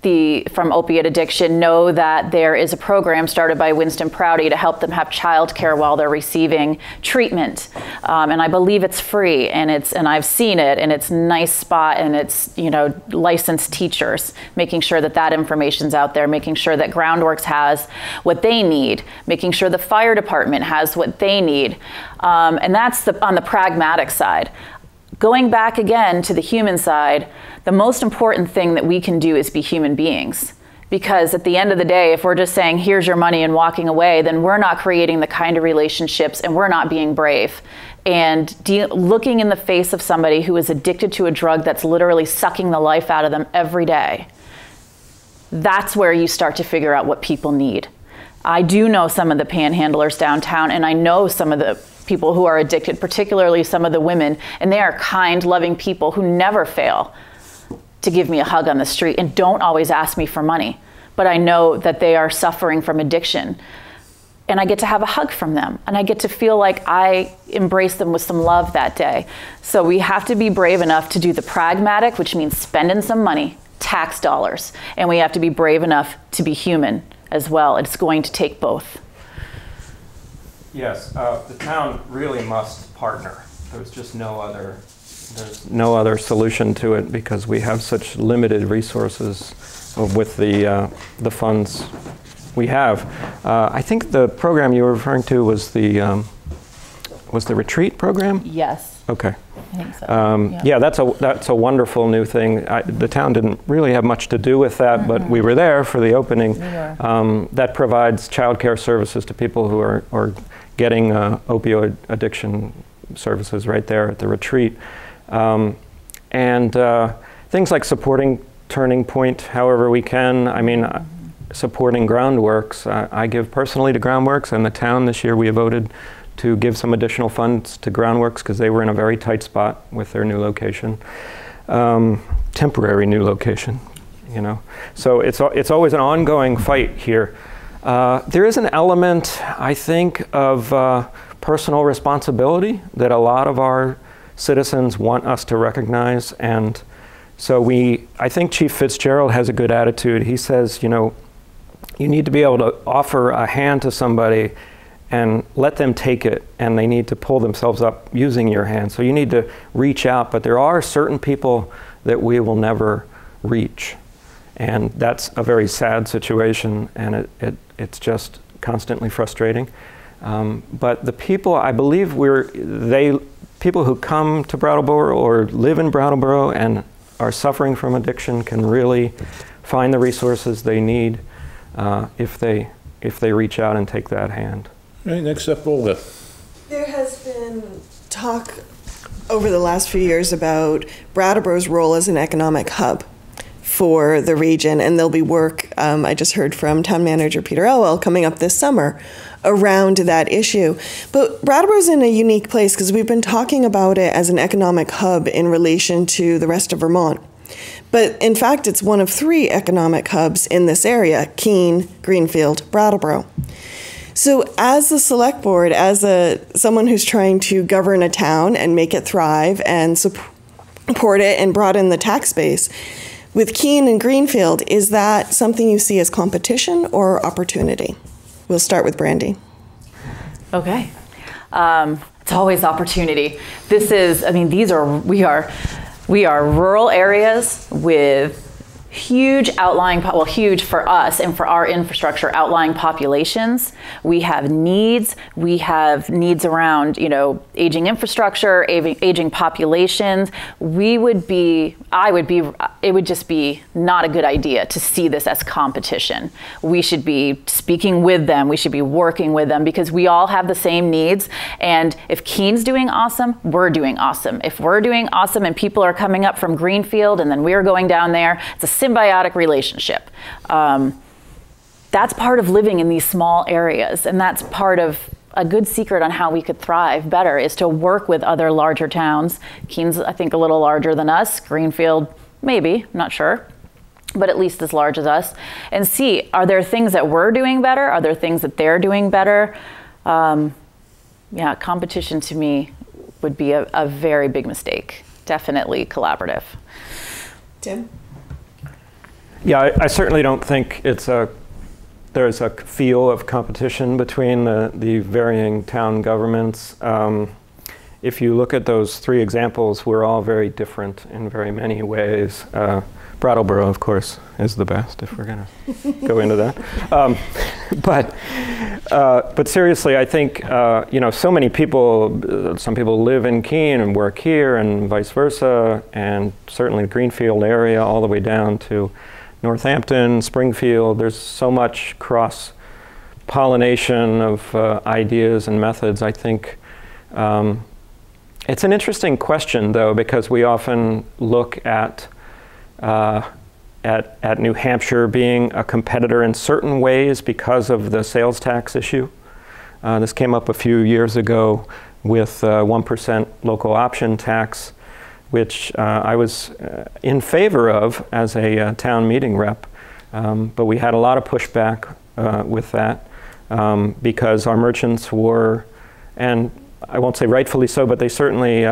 from opiate addiction know that there is a program started by Winston Prouty to help them have childcare while they're receiving treatment, and I believe it's free, and I've seen it, and it's a nice spot, and it's, you know, licensed teachers, making sure that that information's out there, making sure that Groundworks has what they need, making sure the fire department has what they need, and that's on the pragmatic side. Going back again to the human side, the most important thing that we can do is be human beings. Because at the end of the day, if we're just saying, here's your money and walking away, then we're not creating the kind of relationships, and we're not being brave. And looking in the face of somebody who is addicted to a drug that's literally sucking the life out of them every day, that's where you start to figure out what people need. I do know some of the panhandlers downtown, and I know some of the people who are addicted, particularly some of the women, and they are kind, loving people who never fail to give me a hug on the street and don't always ask me for money. But I know that they are suffering from addiction, and I get to have a hug from them, and I get to feel like I embrace them with some love that day. So we have to be brave enough to do the pragmatic, which means spending some money, tax dollars, and we have to be brave enough to be human as well. It's going to take both. Yes, the town really must partner. There's just no other solution to it, because we have such limited resources with the funds we have. I think the program you were referring to was the retreat program? Yes. Okay. I think so. Yeah, that's a wonderful new thing. The town didn't really have much to do with that, but we were there for the opening. That provides childcare services to people who are getting opioid addiction services right there at the retreat. And things like supporting Turning Point however we can. I mean, supporting Groundworks. I give personally to Groundworks, and the town this year we voted to give some additional funds to Groundworks because they were in a very tight spot with their new location, temporary new location, you know. So it's always an ongoing fight here. There is an element, I think, of personal responsibility that a lot of our citizens want us to recognize, and so I think Chief Fitzgerald has a good attitude. He says, you know, you need to be able to offer a hand to somebody and let them take it, and they need to pull themselves up using your hand. So you need to reach out, but there are certain people that we will never reach, and that's a very sad situation, and it's just constantly frustrating. But the people, I believe people who come to Brattleboro or live in Brattleboro and are suffering from addiction can really find the resources they need if they reach out and take that hand. All right, next up, Olga. There has been talk over the last few years about Brattleboro's role as an economic hub for the region, and there'll be work, I just heard from Town Manager Peter Elwell, coming up this summer around that issue. But Brattleboro's in a unique place because we've been talking about it as an economic hub in relation to the rest of Vermont. But in fact, it's one of 3 economic hubs in this area: Keene, Greenfield, Brattleboro. So as the select board, as someone who's trying to govern a town and make it thrive and support it and broaden the tax base, with Keene and Greenfield, is that something you see as competition or opportunity? We'll start with Brandy. Okay. It's always opportunity. This is, I mean, we are rural areas with huge outlying, well, huge for us and for our infrastructure, outlying populations. We have needs. We have needs around, you know, aging infrastructure, aging populations. It would just be not a good idea to see this as competition. We should be speaking with them. We should be working with them because we all have the same needs. And if Keene's doing awesome, we're doing awesome. If we're doing awesome and people are coming up from Greenfield and then we're going down there, it's a symbiotic relationship. That's part of living in these small areas, and that's part of a good secret on how we could thrive better is to work with other larger towns. Keene's, I think, a little larger than us. Greenfield, maybe, not sure, but at least as large as us, and see, are there things that we're doing better? Are there things that they're doing better? Yeah, competition to me would be a very big mistake. Definitely collaborative. Tim? Yeah, I certainly don't think there's a feel of competition between the varying town governments. If you look at those three examples, we're all very different in very many ways. Brattleboro, of course, is the best, if we're going to go into that. But seriously, I think so many people. Some people live in Keene and work here, and vice versa, and certainly the Greenfield area, all the way down to Northampton, Springfield. There's so much cross-pollination of ideas and methods. I think it's an interesting question, though, because we often look at New Hampshire being a competitor in certain ways because of the sales tax issue. This came up a few years ago with 1% local option tax, which I was in favor of as a town meeting rep. But we had a lot of pushback with that because our merchants were, and I won't say rightfully so, but they certainly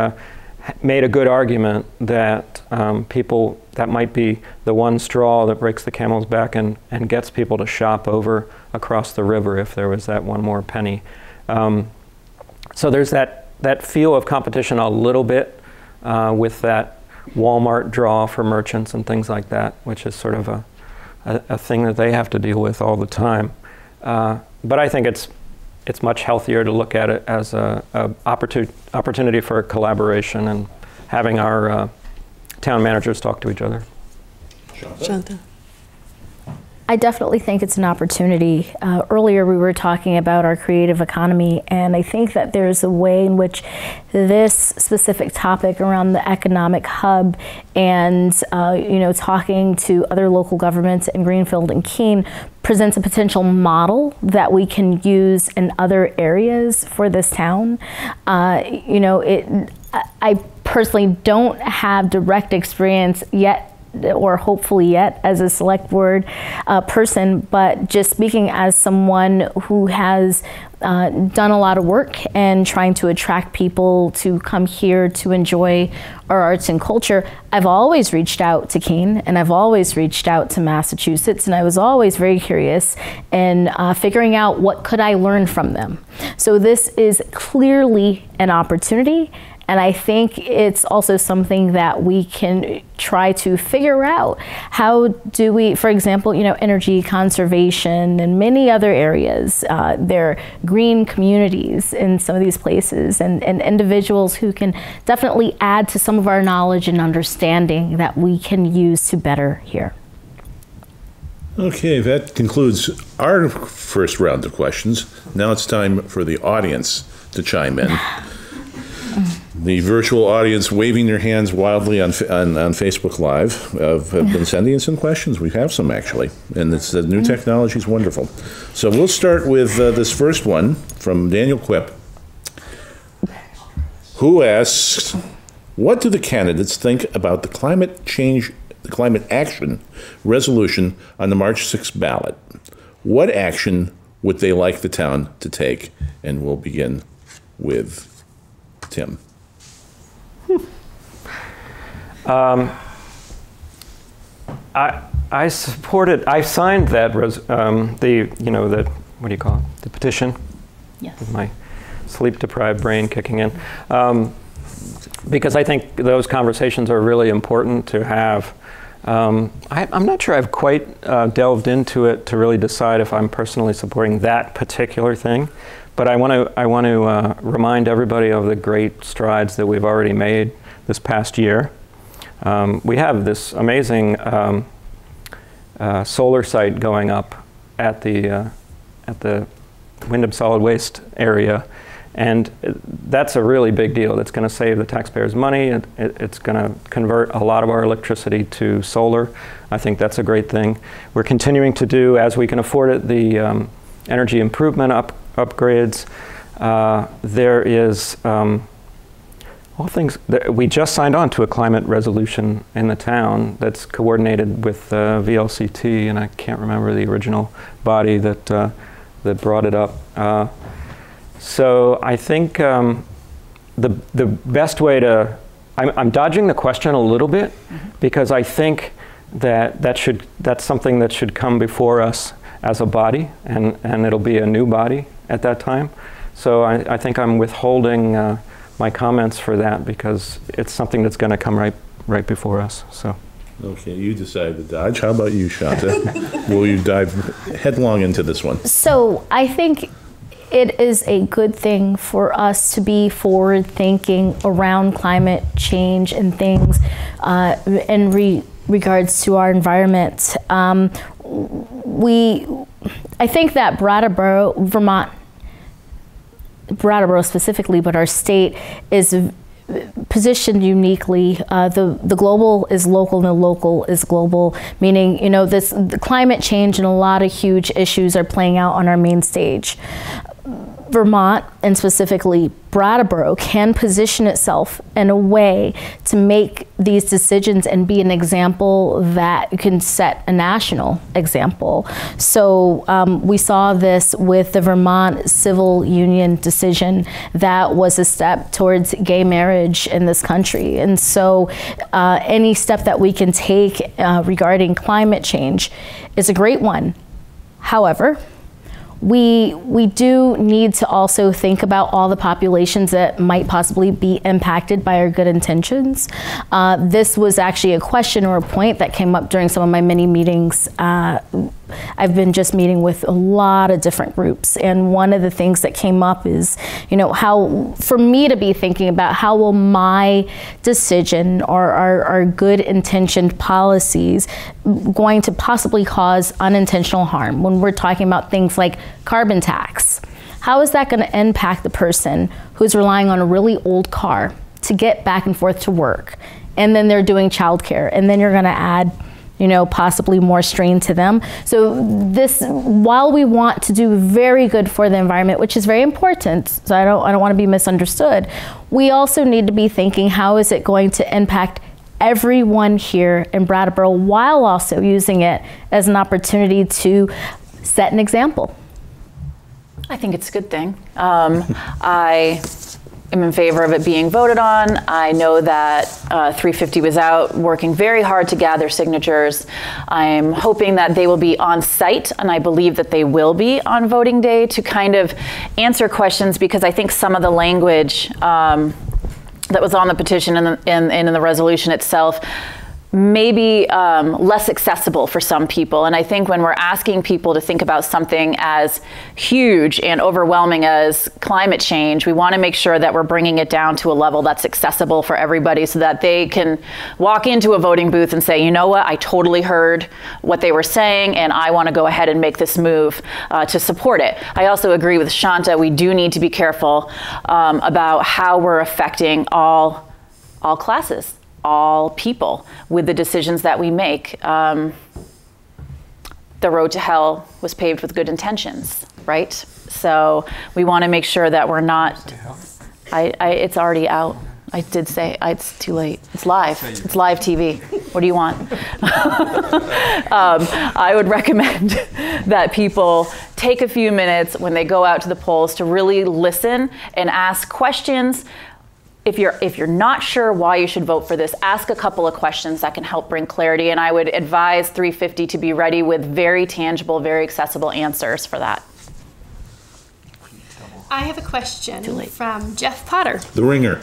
made a good argument that that might be the one straw that breaks the camel's back and gets people to shop over across the river if there was that one more penny. So there's that feel of competition a little bit with that Walmart draw for merchants and things like that, which is sort of a thing that they have to deal with all the time. But I think it's much healthier to look at it as a opportunity for collaboration and having our town managers talk to each other. Shanta. I definitely think it's an opportunity. Earlier we were talking about our creative economy, and I think that there's a way in which this specific topic around the economic hub and talking to other local governments in Greenfield and Keene presents a potential model that we can use in other areas for this town. I personally don't have direct experience yet, or hopefully yet, as a select board person, but just speaking as someone who has done a lot of work and trying to attract people to come here to enjoy our arts and culture, I've always reached out to Keene and I've always reached out to Massachusetts, and I was always very curious in figuring out what could I learn from them. So this is clearly an opportunity. And I think it's also something that we can try to figure out. How do we, for example, energy conservation and many other areas, there are green communities in some of these places and individuals who can definitely add to some of our knowledge and understanding that we can use to better here. Okay, that concludes our first round of questions. Now it's time for the audience to chime in. The virtual audience waving their hands wildly on Facebook Live have been sending in some questions. We have some, actually, and the new technology is wonderful. So we'll start with this first one from Daniel Quip, who asks, what do the candidates think about the climate action resolution on the March 6th ballot? What action would they like the town to take? And we'll begin with Tim. I supported. I signed that. What do you call it? The petition. Yes. With my sleep-deprived brain kicking in, because I think those conversations are really important to have. I'm not sure I've quite delved into it to really decide if I'm personally supporting that particular thing. But I want to remind everybody of the great strides that we've already made this past year. We have this amazing solar site going up at the Wyndham Solid Waste area, and that's a really big deal. It's going to save the taxpayers money. It's going to convert a lot of our electricity to solar. I think that's a great thing. We're continuing to do, as we can afford it, the energy improvement upgrades. There is all things that we just signed on to a climate resolution in the town that's coordinated with VLCT, and I can't remember the original body that brought it up. So I think the best way to, I'm dodging the question a little bit, because I think that's something that should come before us as a body, and it'll be a new body at that time. So I think I'm withholding my comments for that because it's something that's going to come right before us. So. Okay, you decided to dodge. How about you, Shanta? Will you dive headlong into this one? So I think it is a good thing for us to be forward thinking around climate change and things in regards to our environment. I think that Brattleboro, Vermont, Brattleboro specifically, but our state is positioned uniquely. The global is local and the local is global, meaning, you know, the climate change and a lot of huge issues are playing out on our main stage. Vermont, and specifically Brattleboro, can position itself in a way to make these decisions and be an example that can set a national example. So we saw this with the Vermont civil union decision that was a step towards gay marriage in this country. And so any step that we can take regarding climate change is a great one. However, we do need to also think about all the populations that might possibly be impacted by our good intentions. This was actually a question or a point that came up during some of my mini meetings. I've been just meeting with a lot of different groups, and one of the things that came up is, you know, how for me to be thinking about how will my decision or our good intentioned policies going to possibly cause unintentional harm when we're talking about things like carbon tax. How is that going to impact the person who's relying on a really old car to get back and forth to work, and then they're doing childcare, and then you're going to add, you know, possibly more strain to them. So this, while we want to do very good for the environment, which is very important, so I don't want to be misunderstood, we also need to be thinking, how is it going to impact everyone here in Brattleboro, while also using it as an opportunity to set an example? I think it's a good thing. I am in favor of it being voted on. I know that 350 was out working very hard to gather signatures. I'm hoping that they will be on site, and I believe that they will be on voting day to kind of answer questions, because I think some of the language that was on the petition and in the resolution itself maybe less accessible for some people. And I think when we're asking people to think about something as huge and overwhelming as climate change, we want to make sure that we're bringing it down to a level that's accessible for everybody, so that they can walk into a voting booth and say, you know what, I totally heard what they were saying, and I want to go ahead and make this move to support it. I also agree with Shanta, we do need to be careful about how we're affecting all classes, all people, with the decisions that we make. The road to hell was paved with good intentions, right? So we want to make sure that we're not, it's already out. I did say, it's too late. It's live. It's live TV. What do you want? I would recommend that people take a few minutes when they go out to the polls to really listen and ask questions. If you're not sure why you should vote for this, ask a couple of questions that can help bring clarity. And I would advise 350 to be ready with very tangible, very accessible answers for that. I have a question from Jeff Potter. The ringer.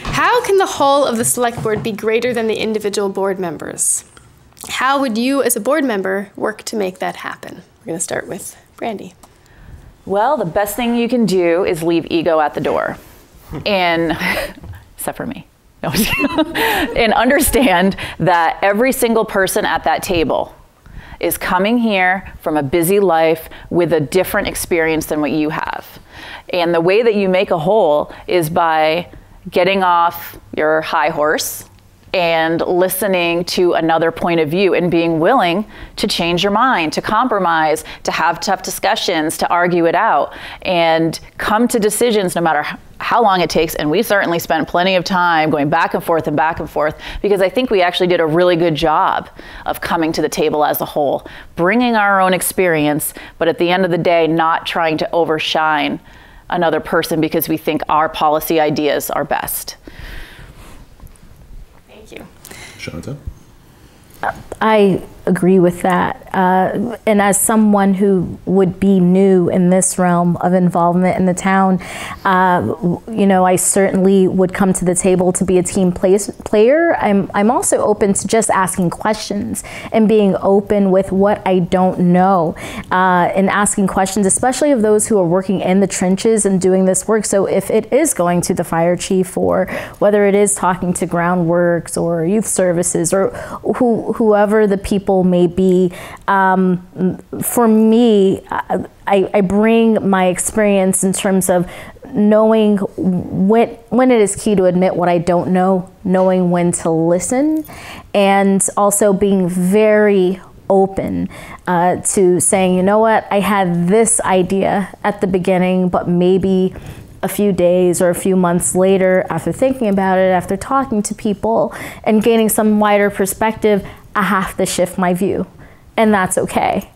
How can the whole of the select board be greater than the individual board members? How would you, as a board member, work to make that happen? We're going to start with Brandy. Well, the best thing you can do is leave ego at the door. And except for me, no. And understand that every single person at that table is coming here from a busy life with a different experience than what you have. And the way that you make a whole is by getting off your high horse and listening to another point of view and being willing to change your mind, to compromise, to have tough discussions, to argue it out, and come to decisions no matter how long it takes. And we certainly spent plenty of time going back and forth, because I think we actually did a really good job of coming to the table as a whole, bringing our own experience, but at the end of the day, not trying to overshine another person because we think our policy ideas are best. Thank you. Shanta? I agree with that. And as someone who would be new in this realm of involvement in the town, you know, I certainly would come to the table to be a team player. I'm also open to just asking questions and being open with what I don't know, and asking questions, especially of those who are working in the trenches and doing this work. So if it is going to the fire chief, or whether it is talking to groundworks or youth services or whoever the people may be, for me, I bring my experience in terms of knowing when it is key to admit what I don't know, knowing when to listen, and also being very open to saying, you know what, I had this idea at the beginning, but maybe a few days or a few months later, after thinking about it, after talking to people and gaining some wider perspective, I have to shift my view, and that's okay.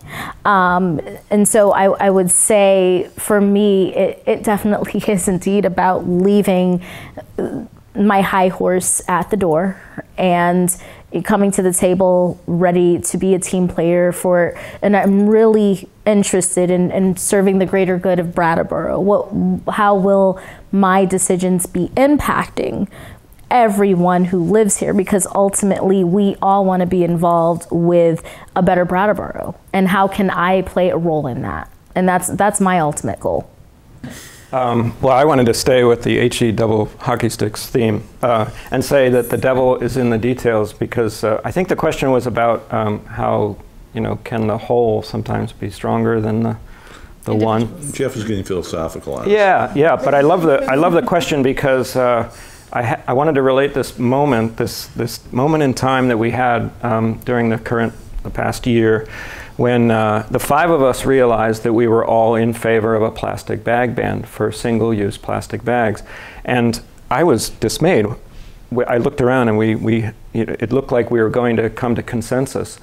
And so I would say, for me, it definitely is indeed about leaving my high horse at the door and coming to the table ready to be a team player and I'm really interested in serving the greater good of Brattleboro. How will my decisions be impacting everyone who lives here? Because ultimately we all want to be involved with a better Brattleboro, and how can I play a role in that? And that's my ultimate goal. Well, I wanted to stay with the HE double hockey sticks theme and say that the devil is in the details, because I think the question was about how, you know, can the whole sometimes be stronger than the one? Jeff is getting philosophical on us. Yeah, but I love the question, because I wanted to relate this moment, this moment in time that we had during the past year, when the five of us realized that we were all in favor of a plastic bag ban for single-use plastic bags. And I was dismayed. I looked around and it looked like we were going to come to consensus.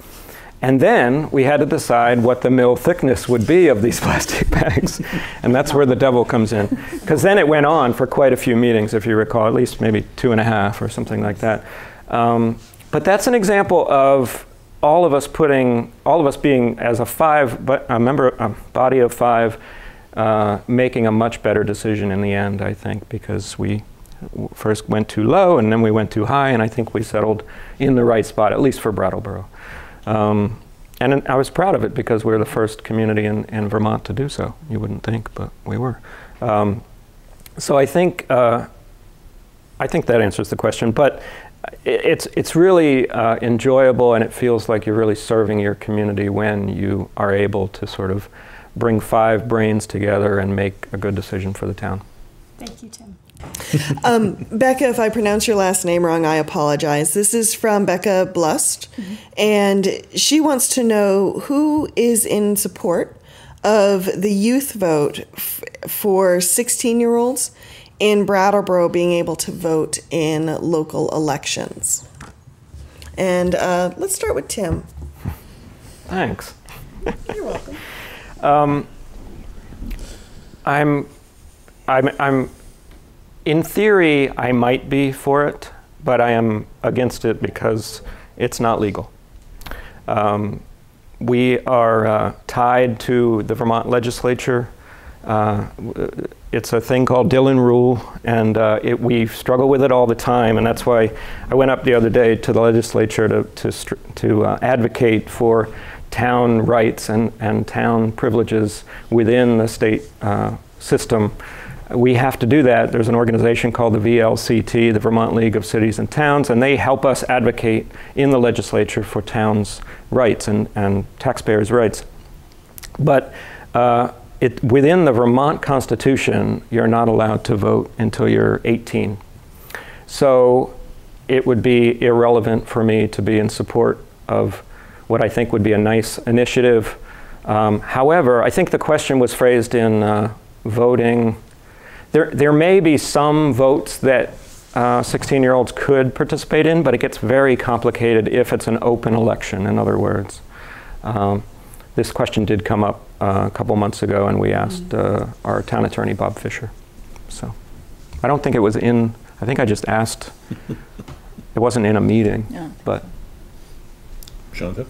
And then we had to decide what the mill thickness would be of these plastic bags. And that's where the devil comes in. Because then it went on for quite a few meetings, if you recall, at least maybe 2.5 or something like that. But that's an example of all of us being, as a body of five, making a much better decision in the end, I think, because we first went too low and then we went too high, and I think we settled in the right spot, at least for Brattleboro. And I was proud of it, because we're the first community in Vermont to do so. You wouldn't think, but we were. So I think that answers the question. But it's really enjoyable, and it feels like you're really serving your community when you are able to sort of bring five brains together and make a good decision for the town. Thank you, Tim. Becca, if I pronounce your last name wrong, I apologize. This is from Becca Blust, and she wants to know who is in support of the youth vote for 16-year-olds in Brattleboro being able to vote in local elections. And let's start with Tim. Thanks. You're welcome. I'm in theory, I might be for it, but I am against it because it's not legal. We are tied to the Vermont legislature. It's a thing called Dillon Rule, and we struggle with it all the time, and that's why I went up the other day to the legislature to advocate for town rights and town privileges within the state system. We have to do that. There's an organization called the VLCT, the Vermont League of Cities and Towns, and they help us advocate in the legislature for towns' rights and taxpayers' rights. But within the Vermont Constitution, you're not allowed to vote until you're 18. So it would be irrelevant for me to be in support of what I think would be a nice initiative. However, I think the question was phrased in voting. There may be some votes that 16-year-olds could participate in, but it gets very complicated if it's an open election, in other words. This question did come up a couple months ago, and we asked our town attorney, Bob Fisher. So I don't think it was in, I think I just asked. It wasn't in a meeting, yeah. But. Shanta?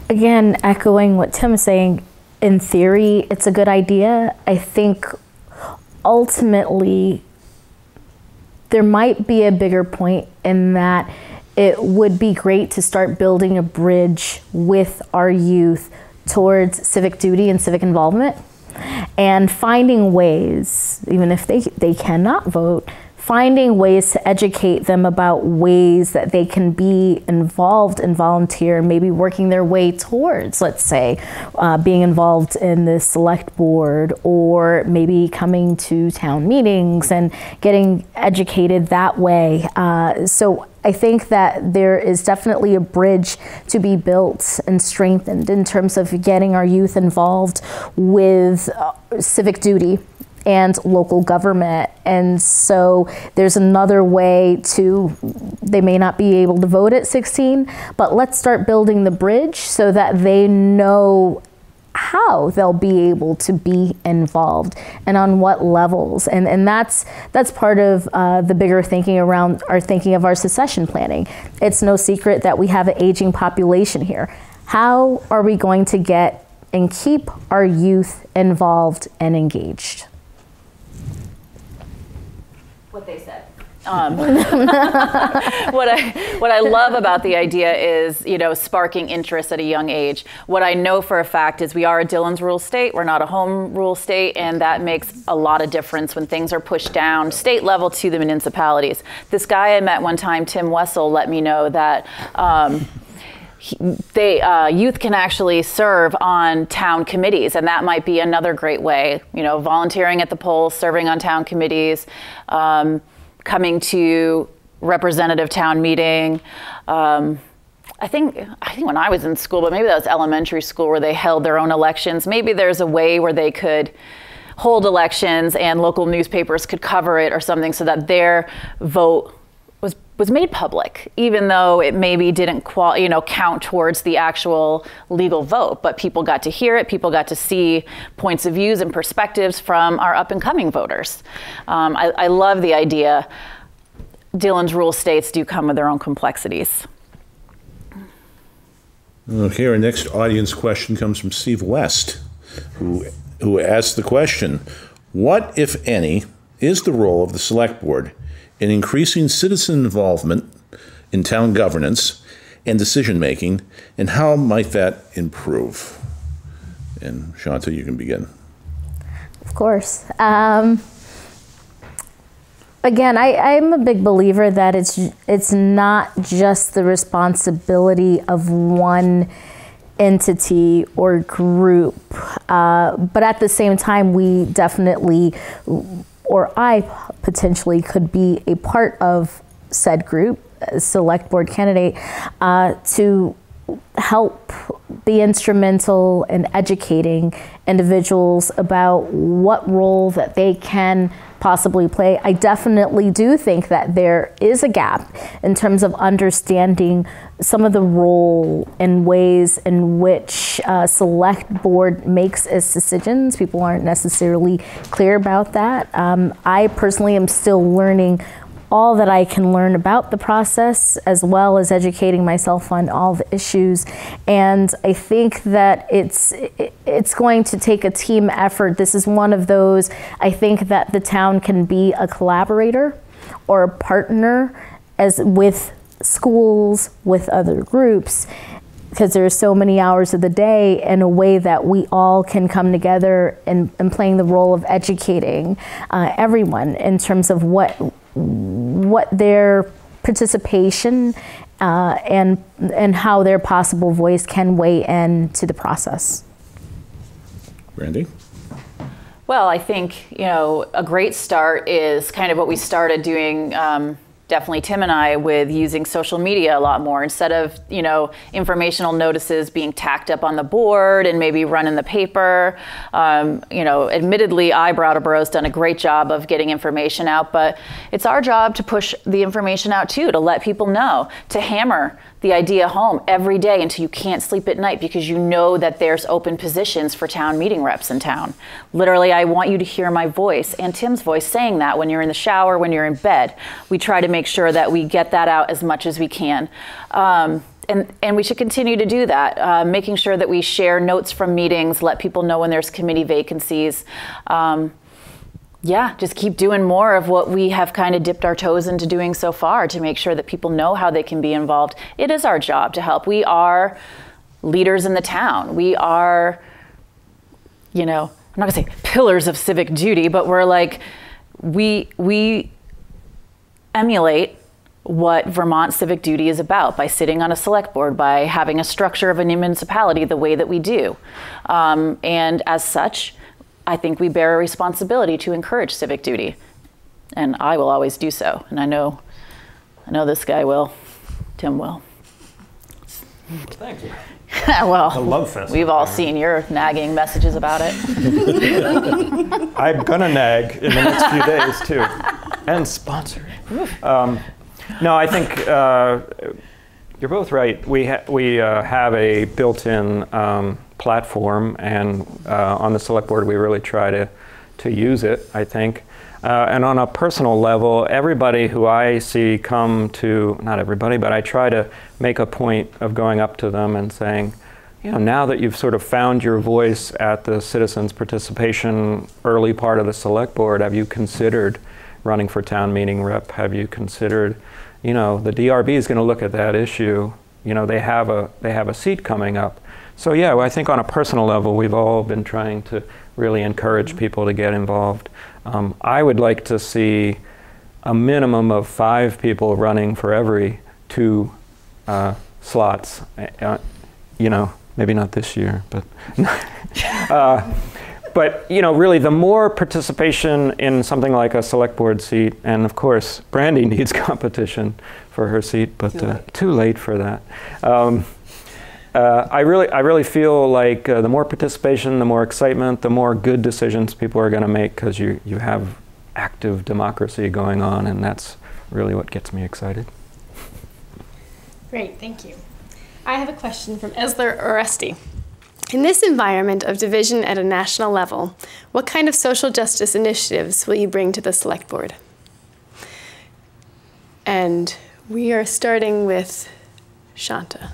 Again, echoing what Tim is saying, in theory, it's a good idea. I think ultimately there might be a bigger point in that it would be great to start building a bridge with our youth towards civic duty and civic involvement, and finding ways, even if they cannot vote, finding ways to educate them about ways that they can be involved and volunteer, maybe working their way towards, let's say, being involved in the select board, or maybe coming to town meetings and getting educated that way. So I think that there is definitely a bridge to be built and strengthened in terms of getting our youth involved with civic duty and local government. And so there's another way to, they may not be able to vote at 16, but let's start building the bridge so that they know how they'll be able to be involved and on what levels. And that's part of the bigger thinking around our thinking of our succession planning. It's no secret that we have an aging population here. How are we going to get and keep our youth involved and engaged? What they said. What I love about the idea is, sparking interest at a young age. What I know for a fact is we are a Dillon's rule state. We're not a home rule state, and that makes a lot of difference when things are pushed down state level to the municipalities. This guy I met one time, Tim Wessel, let me know that youth can actually serve on town committees, and that might be another great way. Volunteering at the polls, serving on town committees, coming to representative town meeting. I think when I was in school, but maybe that was elementary school, where they held their own elections. Maybe there's a way where they could hold elections and local newspapers could cover it or something, so that their vote was made public, even though it maybe didn't count towards the actual legal vote. But people got to hear it, people got to see points of views and perspectives from our up and coming voters. I love the idea. Dillon's rule states do come with their own complexities. Okay, our next audience question comes from Steve West, who asked the question, what, if any, is the role of the Select Board in increasing citizen involvement in town governance and decision-making, and how might that improve? And Shanta, you can begin. Of course. Again, I'm a big believer that it's not just the responsibility of one entity or group, but at the same time, we definitely, or I potentially could be a part of said group, a select board candidate, to help be instrumental in educating individuals about what role that they can possibly play. I definitely do think that there is a gap in terms of understanding some of the role and ways in which select board makes its decisions. People aren't necessarily clear about that. I personally am still learning all that I can learn about the process, as well as educating myself on all the issues. And I think that it's going to take a team effort. This is one of those, I think that the town can be a collaborator or a partner with schools, with other groups, because there are so many hours of the day, in a way that we all can come together and playing the role of educating everyone in terms of what their participation and how their possible voice can weigh in to the process. Brandy? Well, I think, a great start is kind of what we started doing, definitely Tim and I, with using social media a lot more, instead of, informational notices being tacked up on the board and maybe run in the paper. Admittedly, Brattleboro's done a great job of getting information out, but it's our job to push the information out too, to let people know, to hammer the idea home every day until you can't sleep at night, because you know that there's open positions for town meeting reps in town. Literally, I want you to hear my voice and Tim's voice saying that when you're in the shower, when you're in bed. We try to make sure that we get that out as much as we can. And we should continue to do that, making sure that we share notes from meetings, let people know when there's committee vacancies. Yeah, just keep doing more of what we have kind of dipped our toes into doing so far to make sure that people know how they can be involved. It is our job to help. We are leaders in the town. We are, you know, I'm not gonna say pillars of civic duty, but we're like, we emulate what Vermont civic duty is about by sitting on a select board, by having a structure of a municipality the way that we do. And as such, I think we bear a responsibility to encourage civic duty. And I will always do so. And I know this guy will, Tim will. Thank you. Well, The love fest. we've all seen your nagging messages about it. I'm gonna nag in the next few days too, and sponsor. No, I think you're both right. We have a built-in platform, and on the select board, we really try to use it, I think. And on a personal level, everybody who I see come to, not everybody, but I try to make a point of going up to them and saying, you know, now that you've sort of found your voice at the citizens' participation early part of the select board, have you considered running for town meeting rep? Have you considered, you know, the DRB is going to look at that issue. You know, they have a seat coming up. So yeah, well, I think on a personal level, we've all been trying to really encourage people to get involved. I would like to see a minimum of 5 people running for every 2 slots. You know, maybe not this year, but but you know, really, the more participation in something like a select board seat, and of course, Brandy needs competition for her seat, but too late for that. I really feel like the more participation, the more excitement, the more good decisions people are going to make, because you have active democracy going on, and that's really what gets me excited. Great, thank you. I have a question from Esler Oresti. In this environment of division at a national level, what kind of social justice initiatives will you bring to the select board? And we are starting with Shanta.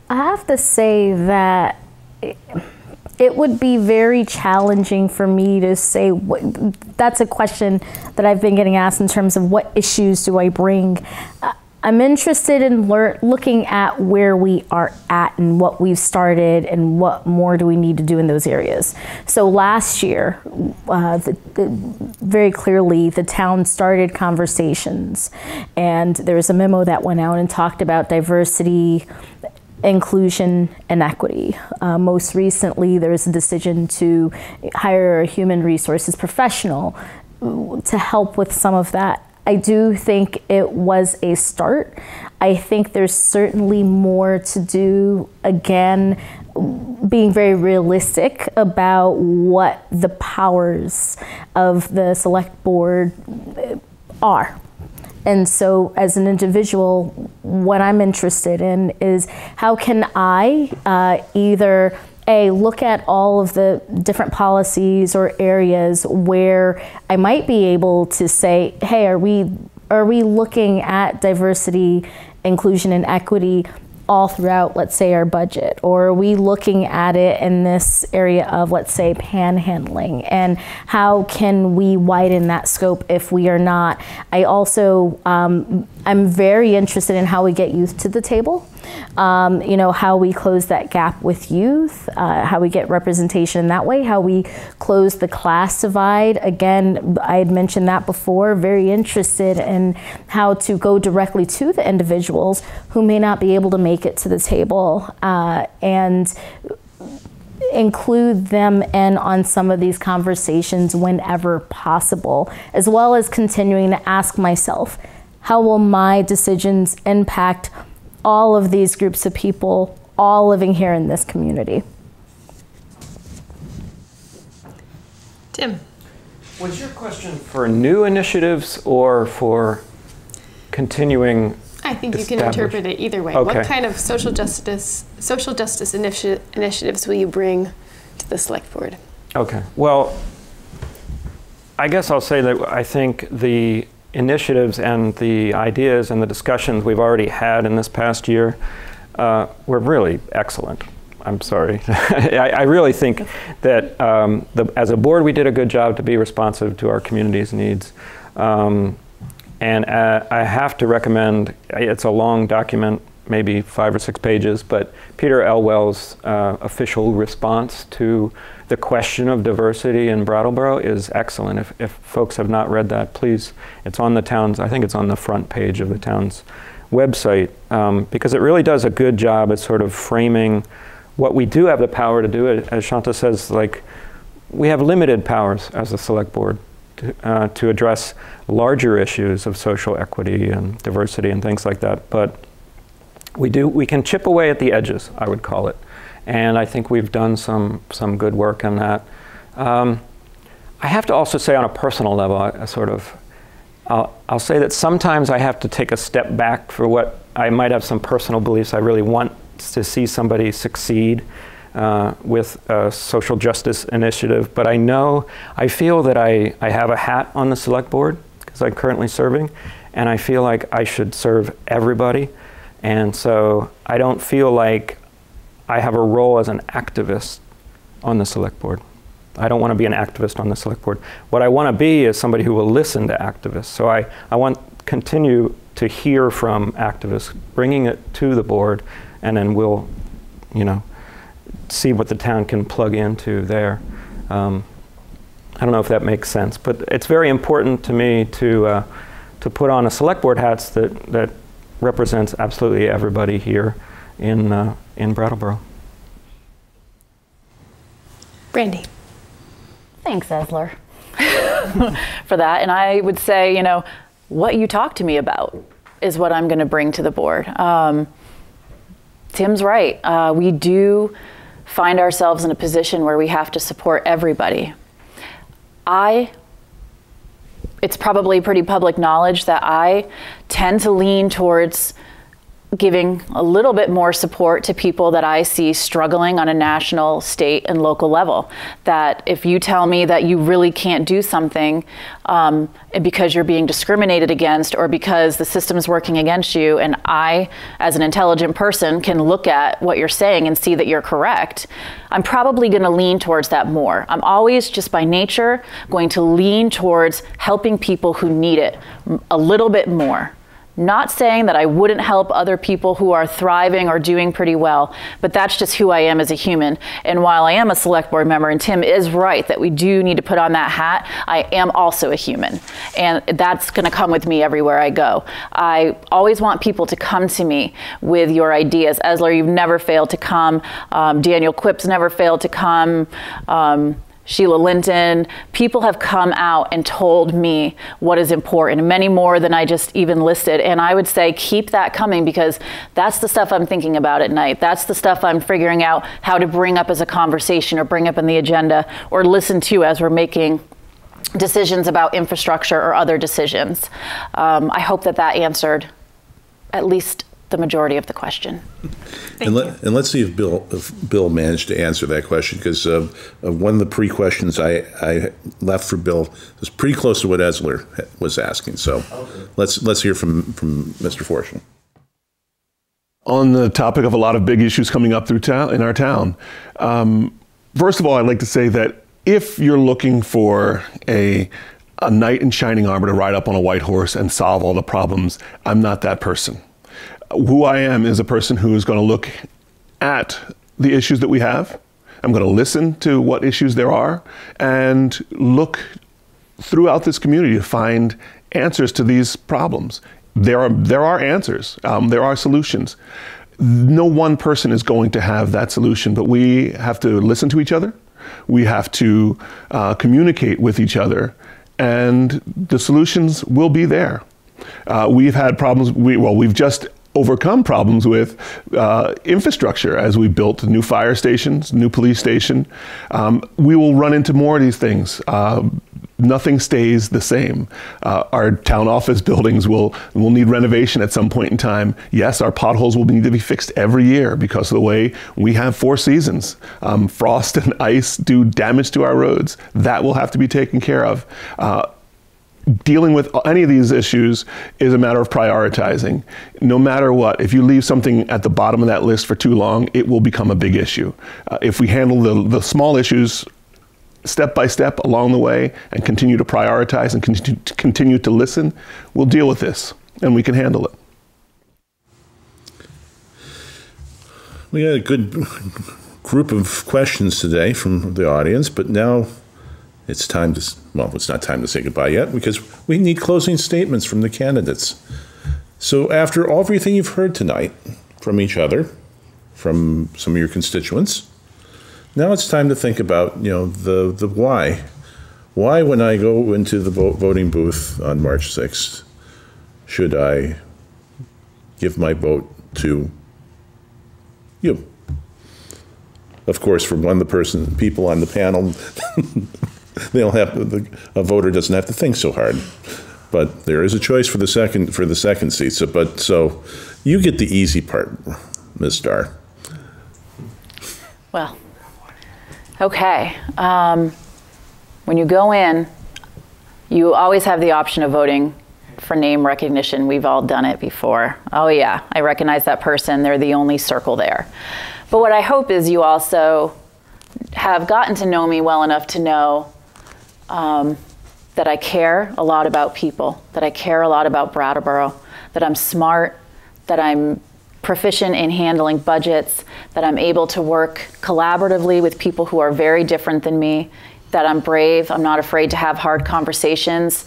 I have to say that it would be very challenging for me to say, that's a question that I've been getting asked in terms of what issues do I bring. I'm interested in looking at where we are at and what we've started and what more do we need to do in those areas. So last year, very clearly, the town started conversations, and there was a memo that went out and talked about diversity, inclusion, and equity. Most recently, there was a decision to hire a human resources professional to help with some of that. I do think it was a start. I think there's certainly more to do, again, being very realistic about what the powers of the select board are. And so as an individual, what I'm interested in is how can I either look at all of the different policies or areas where I might be able to say, hey, are we looking at diversity, inclusion, and equity all throughout, let's say, our budget? Or are we looking at it in this area of, let's say, panhandling? And how can we widen that scope if we are not? I also, I'm very interested in how we get youth to the table. You know, how we close that gap with youth, how we get representation that way, how we close the class divide. Again, I had mentioned that before, very interested in how to go directly to the individuals who may not be able to make it to the table and include them in on some of these conversations whenever possible, as well as continuing to ask myself, how will my decisions impact all of these groups of people, all living here in this community? Tim. Was your question for new initiatives or for continuing? I think you can interpret it either way. Okay. What kind of social justice initiatives will you bring to the select board? Okay. Well, I guess I'll say that I think the initiatives and the ideas and the discussions we've already had in this past year were really excellent. I'm sorry. I really think that as a board, we did a good job to be responsive to our community's needs. And I have to recommend, it's a long document, maybe 5 or 6 pages, but Peter Elwell's official response to the question of diversity in Brattleboro is excellent. If folks have not read that, please, it's on the town's, I think it's on the front page of the town's website, because it really does a good job at sort of framing what we do have the power to do. As Shanta says, like, we have limited powers as a select board to address larger issues of social equity and diversity and things like that. But we can chip away at the edges, I would call it. And I think we've done some good work on that. I have to also say on a personal level, I'll say that sometimes I have to take a step back for what I might have some personal beliefs. I really want to see somebody succeed with a social justice initiative, but I feel that I have a hat on the select board because I'm currently serving, and I feel like I should serve everybody. And so I don't feel like I have a role as an activist on the select board. I don't want to be an activist on the select board. What I want to be is somebody who will listen to activists. So I want to continue to hear from activists, bringing it to the board, and then we'll, see what the town can plug into there. I don't know if that makes sense, but it's very important to me to put on a select board hats that represents absolutely everybody here in Brattleboro. Brandy. Thanks, Esler, for that. And I would say, what you talk to me about is what I'm going to bring to the board. Tim's right. We do find ourselves in a position where we have to support everybody. It's probably pretty public knowledge that I tend to lean towards giving a little bit more support to people that I see struggling on a national, state, and local level. That if you tell me that you really can't do something because you're being discriminated against or because the system's working against you, and I, as an intelligent person, can look at what you're saying and see that you're correct, I'm probably going to lean towards that more. I'm always, just by nature, going to lean towards helping people who need it a little bit more. Not saying that I wouldn't help other people who are thriving or doing pretty well, but that's just who I am as a human. And while I am a select board member, and Tim is right that we do need to put on that hat, I am also a human. And that's going to come with me everywhere I go. I always want people to come to me with your ideas. Esler, you've never failed to come. Daniel Quip's never failed to come. Sheila Linton, people have come out and told me what is important, many more than I just even listed. And I would say keep that coming, because that's the stuff I'm thinking about at night. That's the stuff I'm figuring out how to bring up as a conversation or bring up in the agenda or listen to as we're making decisions about infrastructure or other decisions. I hope that answered at least the majority of the question. And let's see if Bill managed to answer that question, because one of the pre-questions I left for Bill was pretty close to what Esler was asking. So okay. Let's hear from Mr. Fortune. On the topic of a lot of big issues coming up in our town, first of all, I'd like to say that if you're looking for a knight in shining armor to ride up on a white horse and solve all the problems, I'm not that person. Who I am is a person who is going to look at the issues that we have. I'm going to listen to what issues there are and look throughout this community to find answers to these problems. There are answers. There are solutions. No one person is going to have that solution, but we have to listen to each other. We have to communicate with each other, and the solutions will be there. We've had problems. We've just overcome problems with infrastructure as we built new fire stations, new police station. We will run into more of these things. Nothing stays the same. Our town office buildings will need renovation at some point in time. Yes, our potholes will need to be fixed every year because of the way we have 4 seasons. Frost and ice do damage to our roads. That will have to be taken care of. dealing with any of these issues is a matter of prioritizing. No matter what, if you leave something at the bottom of that list for too long, it will become a big issue. If we handle the small issues step by step along the way and continue to prioritize and continue to listen, we'll deal with this and we can handle it. We had a good group of questions today from the audience, but now it's time to, well, it's not time to say goodbye yet because we need closing statements from the candidates. So after everything you've heard tonight from each other, from some of your constituents, now it's time to think about, the why. Why, when I go into the voting booth on March 6th, should I give my vote to you? Of course, for one of the people on the panel, a voter doesn't have to think so hard. But there is a choice for the second seat. So you get the easy part, Ms. Starr. Well, okay. When you go in, you always have the option of voting for name recognition. We've all done it before. Oh yeah, I recognize that person. They're the only circle there. But what I hope is you also have gotten to know me well enough to know that I care a lot about people, that I care a lot about Brattleboro, that I'm smart, that I'm proficient in handling budgets, that I'm able to work collaboratively with people who are very different than me, that I'm brave, I'm not afraid to have hard conversations,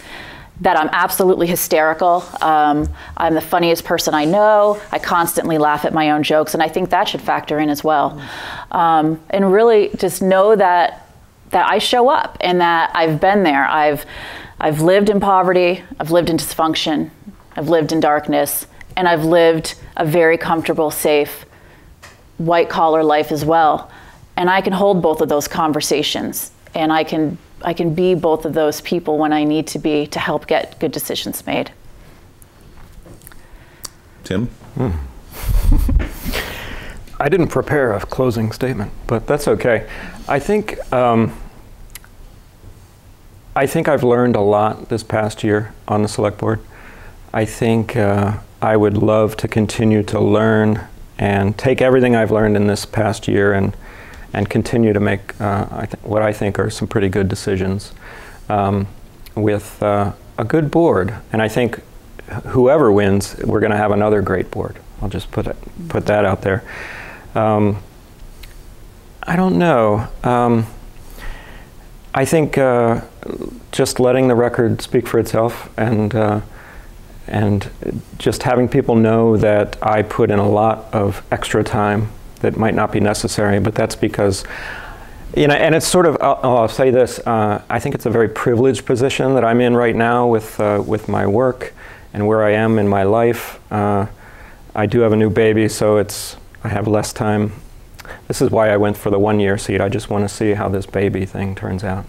that I'm absolutely hysterical. I'm the funniest person I know. I constantly laugh at my own jokes, and I think that should factor in as well. And really just know that I show up and that I've been there. I've lived in poverty, I've lived in dysfunction, I've lived in darkness, and I've lived a very comfortable, safe, white-collar life as well. And I can hold both of those conversations, and I can be both of those people when I need to be to help get good decisions made. Tim? I didn't prepare a closing statement, but that's okay. I think I've learned a lot this past year on the Select Board. I think I would love to continue to learn and take everything I've learned in this past year and continue to make what I think are some pretty good decisions with a good board. And I think whoever wins, we're going to have another great board. I'll just put that out there. I don't know. I think just letting the record speak for itself and just having people know that I put in a lot of extra time that might not be necessary, but that's because, and it's sort of, I'll say this, I think it's a very privileged position that I'm in right now with my work and where I am in my life. I do have a new baby, so I have less time. This is why I went for the 1-year seat. I just want to see how this baby thing turns out,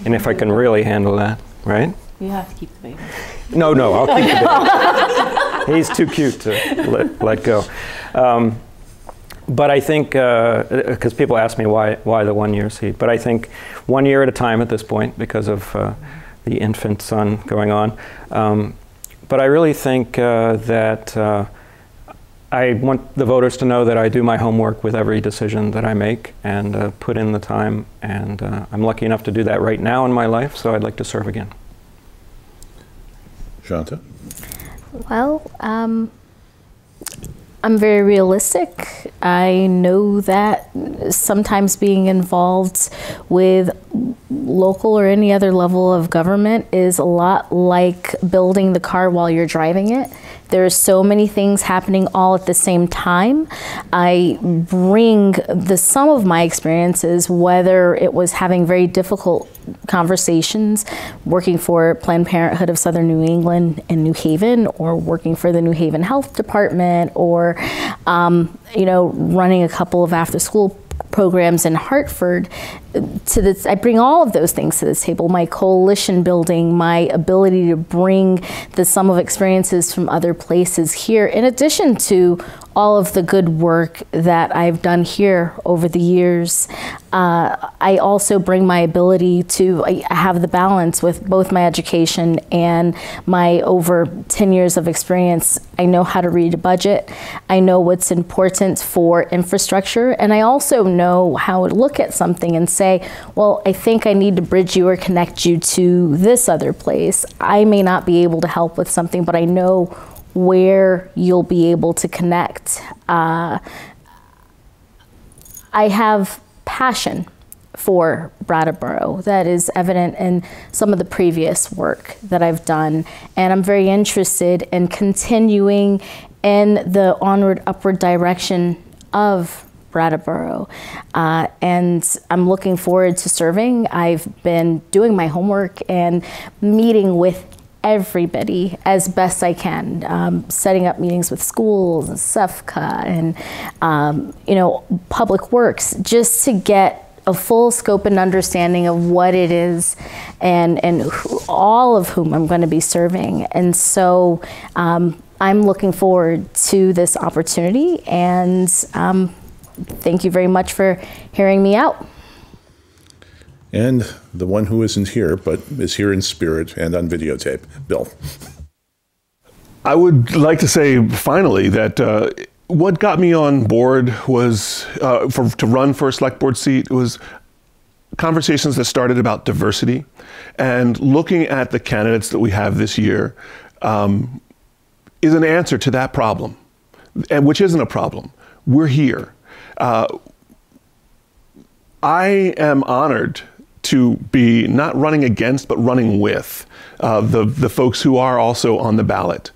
and if I can really handle that, right? You have to keep the baby. No, I'll keep the baby. He's too cute to let go. But I think, because people ask me why the 1-year seat, but I think 1 year at a time at this point because of the infant son going on. But I really think that I want the voters to know that I do my homework with every decision that I make and put in the time, and I'm lucky enough to do that right now in my life, so I'd like to serve again. Shanta? Well, I'm very realistic. I know that sometimes being involved with local or any other level of government is a lot like building the car while you're driving it. There's so many things happening all at the same time. I bring the sum of my experiences, whether it was having very difficult conversations, working for Planned Parenthood of Southern New England in New Haven, or working for the New Haven Health Department, or running a couple of after-school programs in Hartford. I bring all of those things to the table, my coalition building, my ability to bring the sum of experiences from other places here, in addition to all of the good work that I've done here over the years. I also bring my ability to have the balance with both my education and my over 10 years of experience. I know how to read a budget. I know what's important for infrastructure, and I also know how to look at something and say, well, I think I need to bridge you or connect you to this other place. I may not be able to help with something, but I know where you'll be able to connect. I have passion for Brattleboro that is evident in some of the previous work that I've done, and I'm very interested in continuing in the onward, upward direction of Brattleboro, and I'm looking forward to serving. I've been doing my homework and meeting with everybody as best I can, setting up meetings with schools and SEFCA and Public Works, just to get a full scope and understanding of what it is and all of whom I'm going to be serving. And so I'm looking forward to this opportunity, and thank you very much for hearing me out. And the one who isn't here, but is here in spirit and on videotape, Bill. I would like to say, finally, that what got me on board was, to run for a select board seat, was conversations that started about diversity. And looking at the candidates that we have this year is an answer to that problem, and which isn't a problem. We're here. I am honored to be not running against, but running with the folks who are also on the ballot.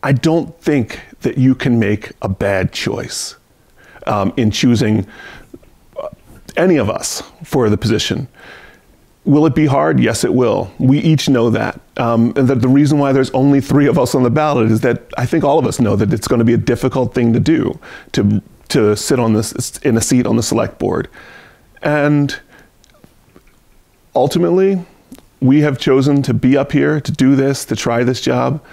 I don't think that you can make a bad choice in choosing any of us for the position. Will it be hard? Yes, it will. We each know that. And the reason why there's only 3 of us on the ballot is that I think all of us know that it's going to be a difficult thing to do, to sit on this, in a seat on the select board. And ultimately, we have chosen to be up here, to do this, to try this job.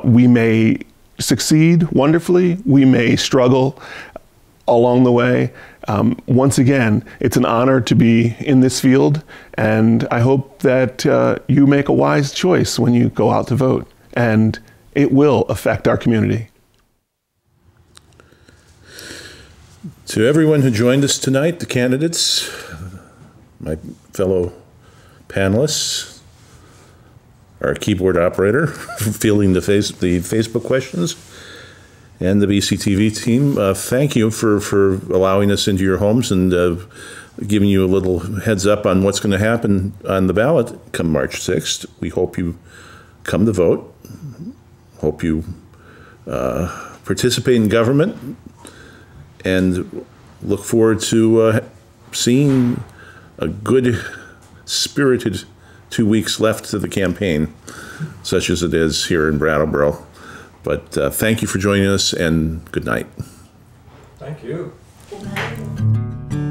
We may succeed wonderfully. We may struggle along the way. Once again, it's an honor to be in this field, and I hope that you make a wise choice when you go out to vote, and it will affect our community. To everyone who joined us tonight, the candidates, my fellow panelists, our keyboard operator fielding the Facebook questions, and the BCTV team, thank you for allowing us into your homes and giving you a little heads up on what's going to happen on the ballot come March 6th. We hope you come to vote. Hope you participate in government, and look forward to seeing a good spirited 2 weeks left to the campaign, such as it is here in Brattleboro. But thank you for joining us, and good night. Thank you. Good night.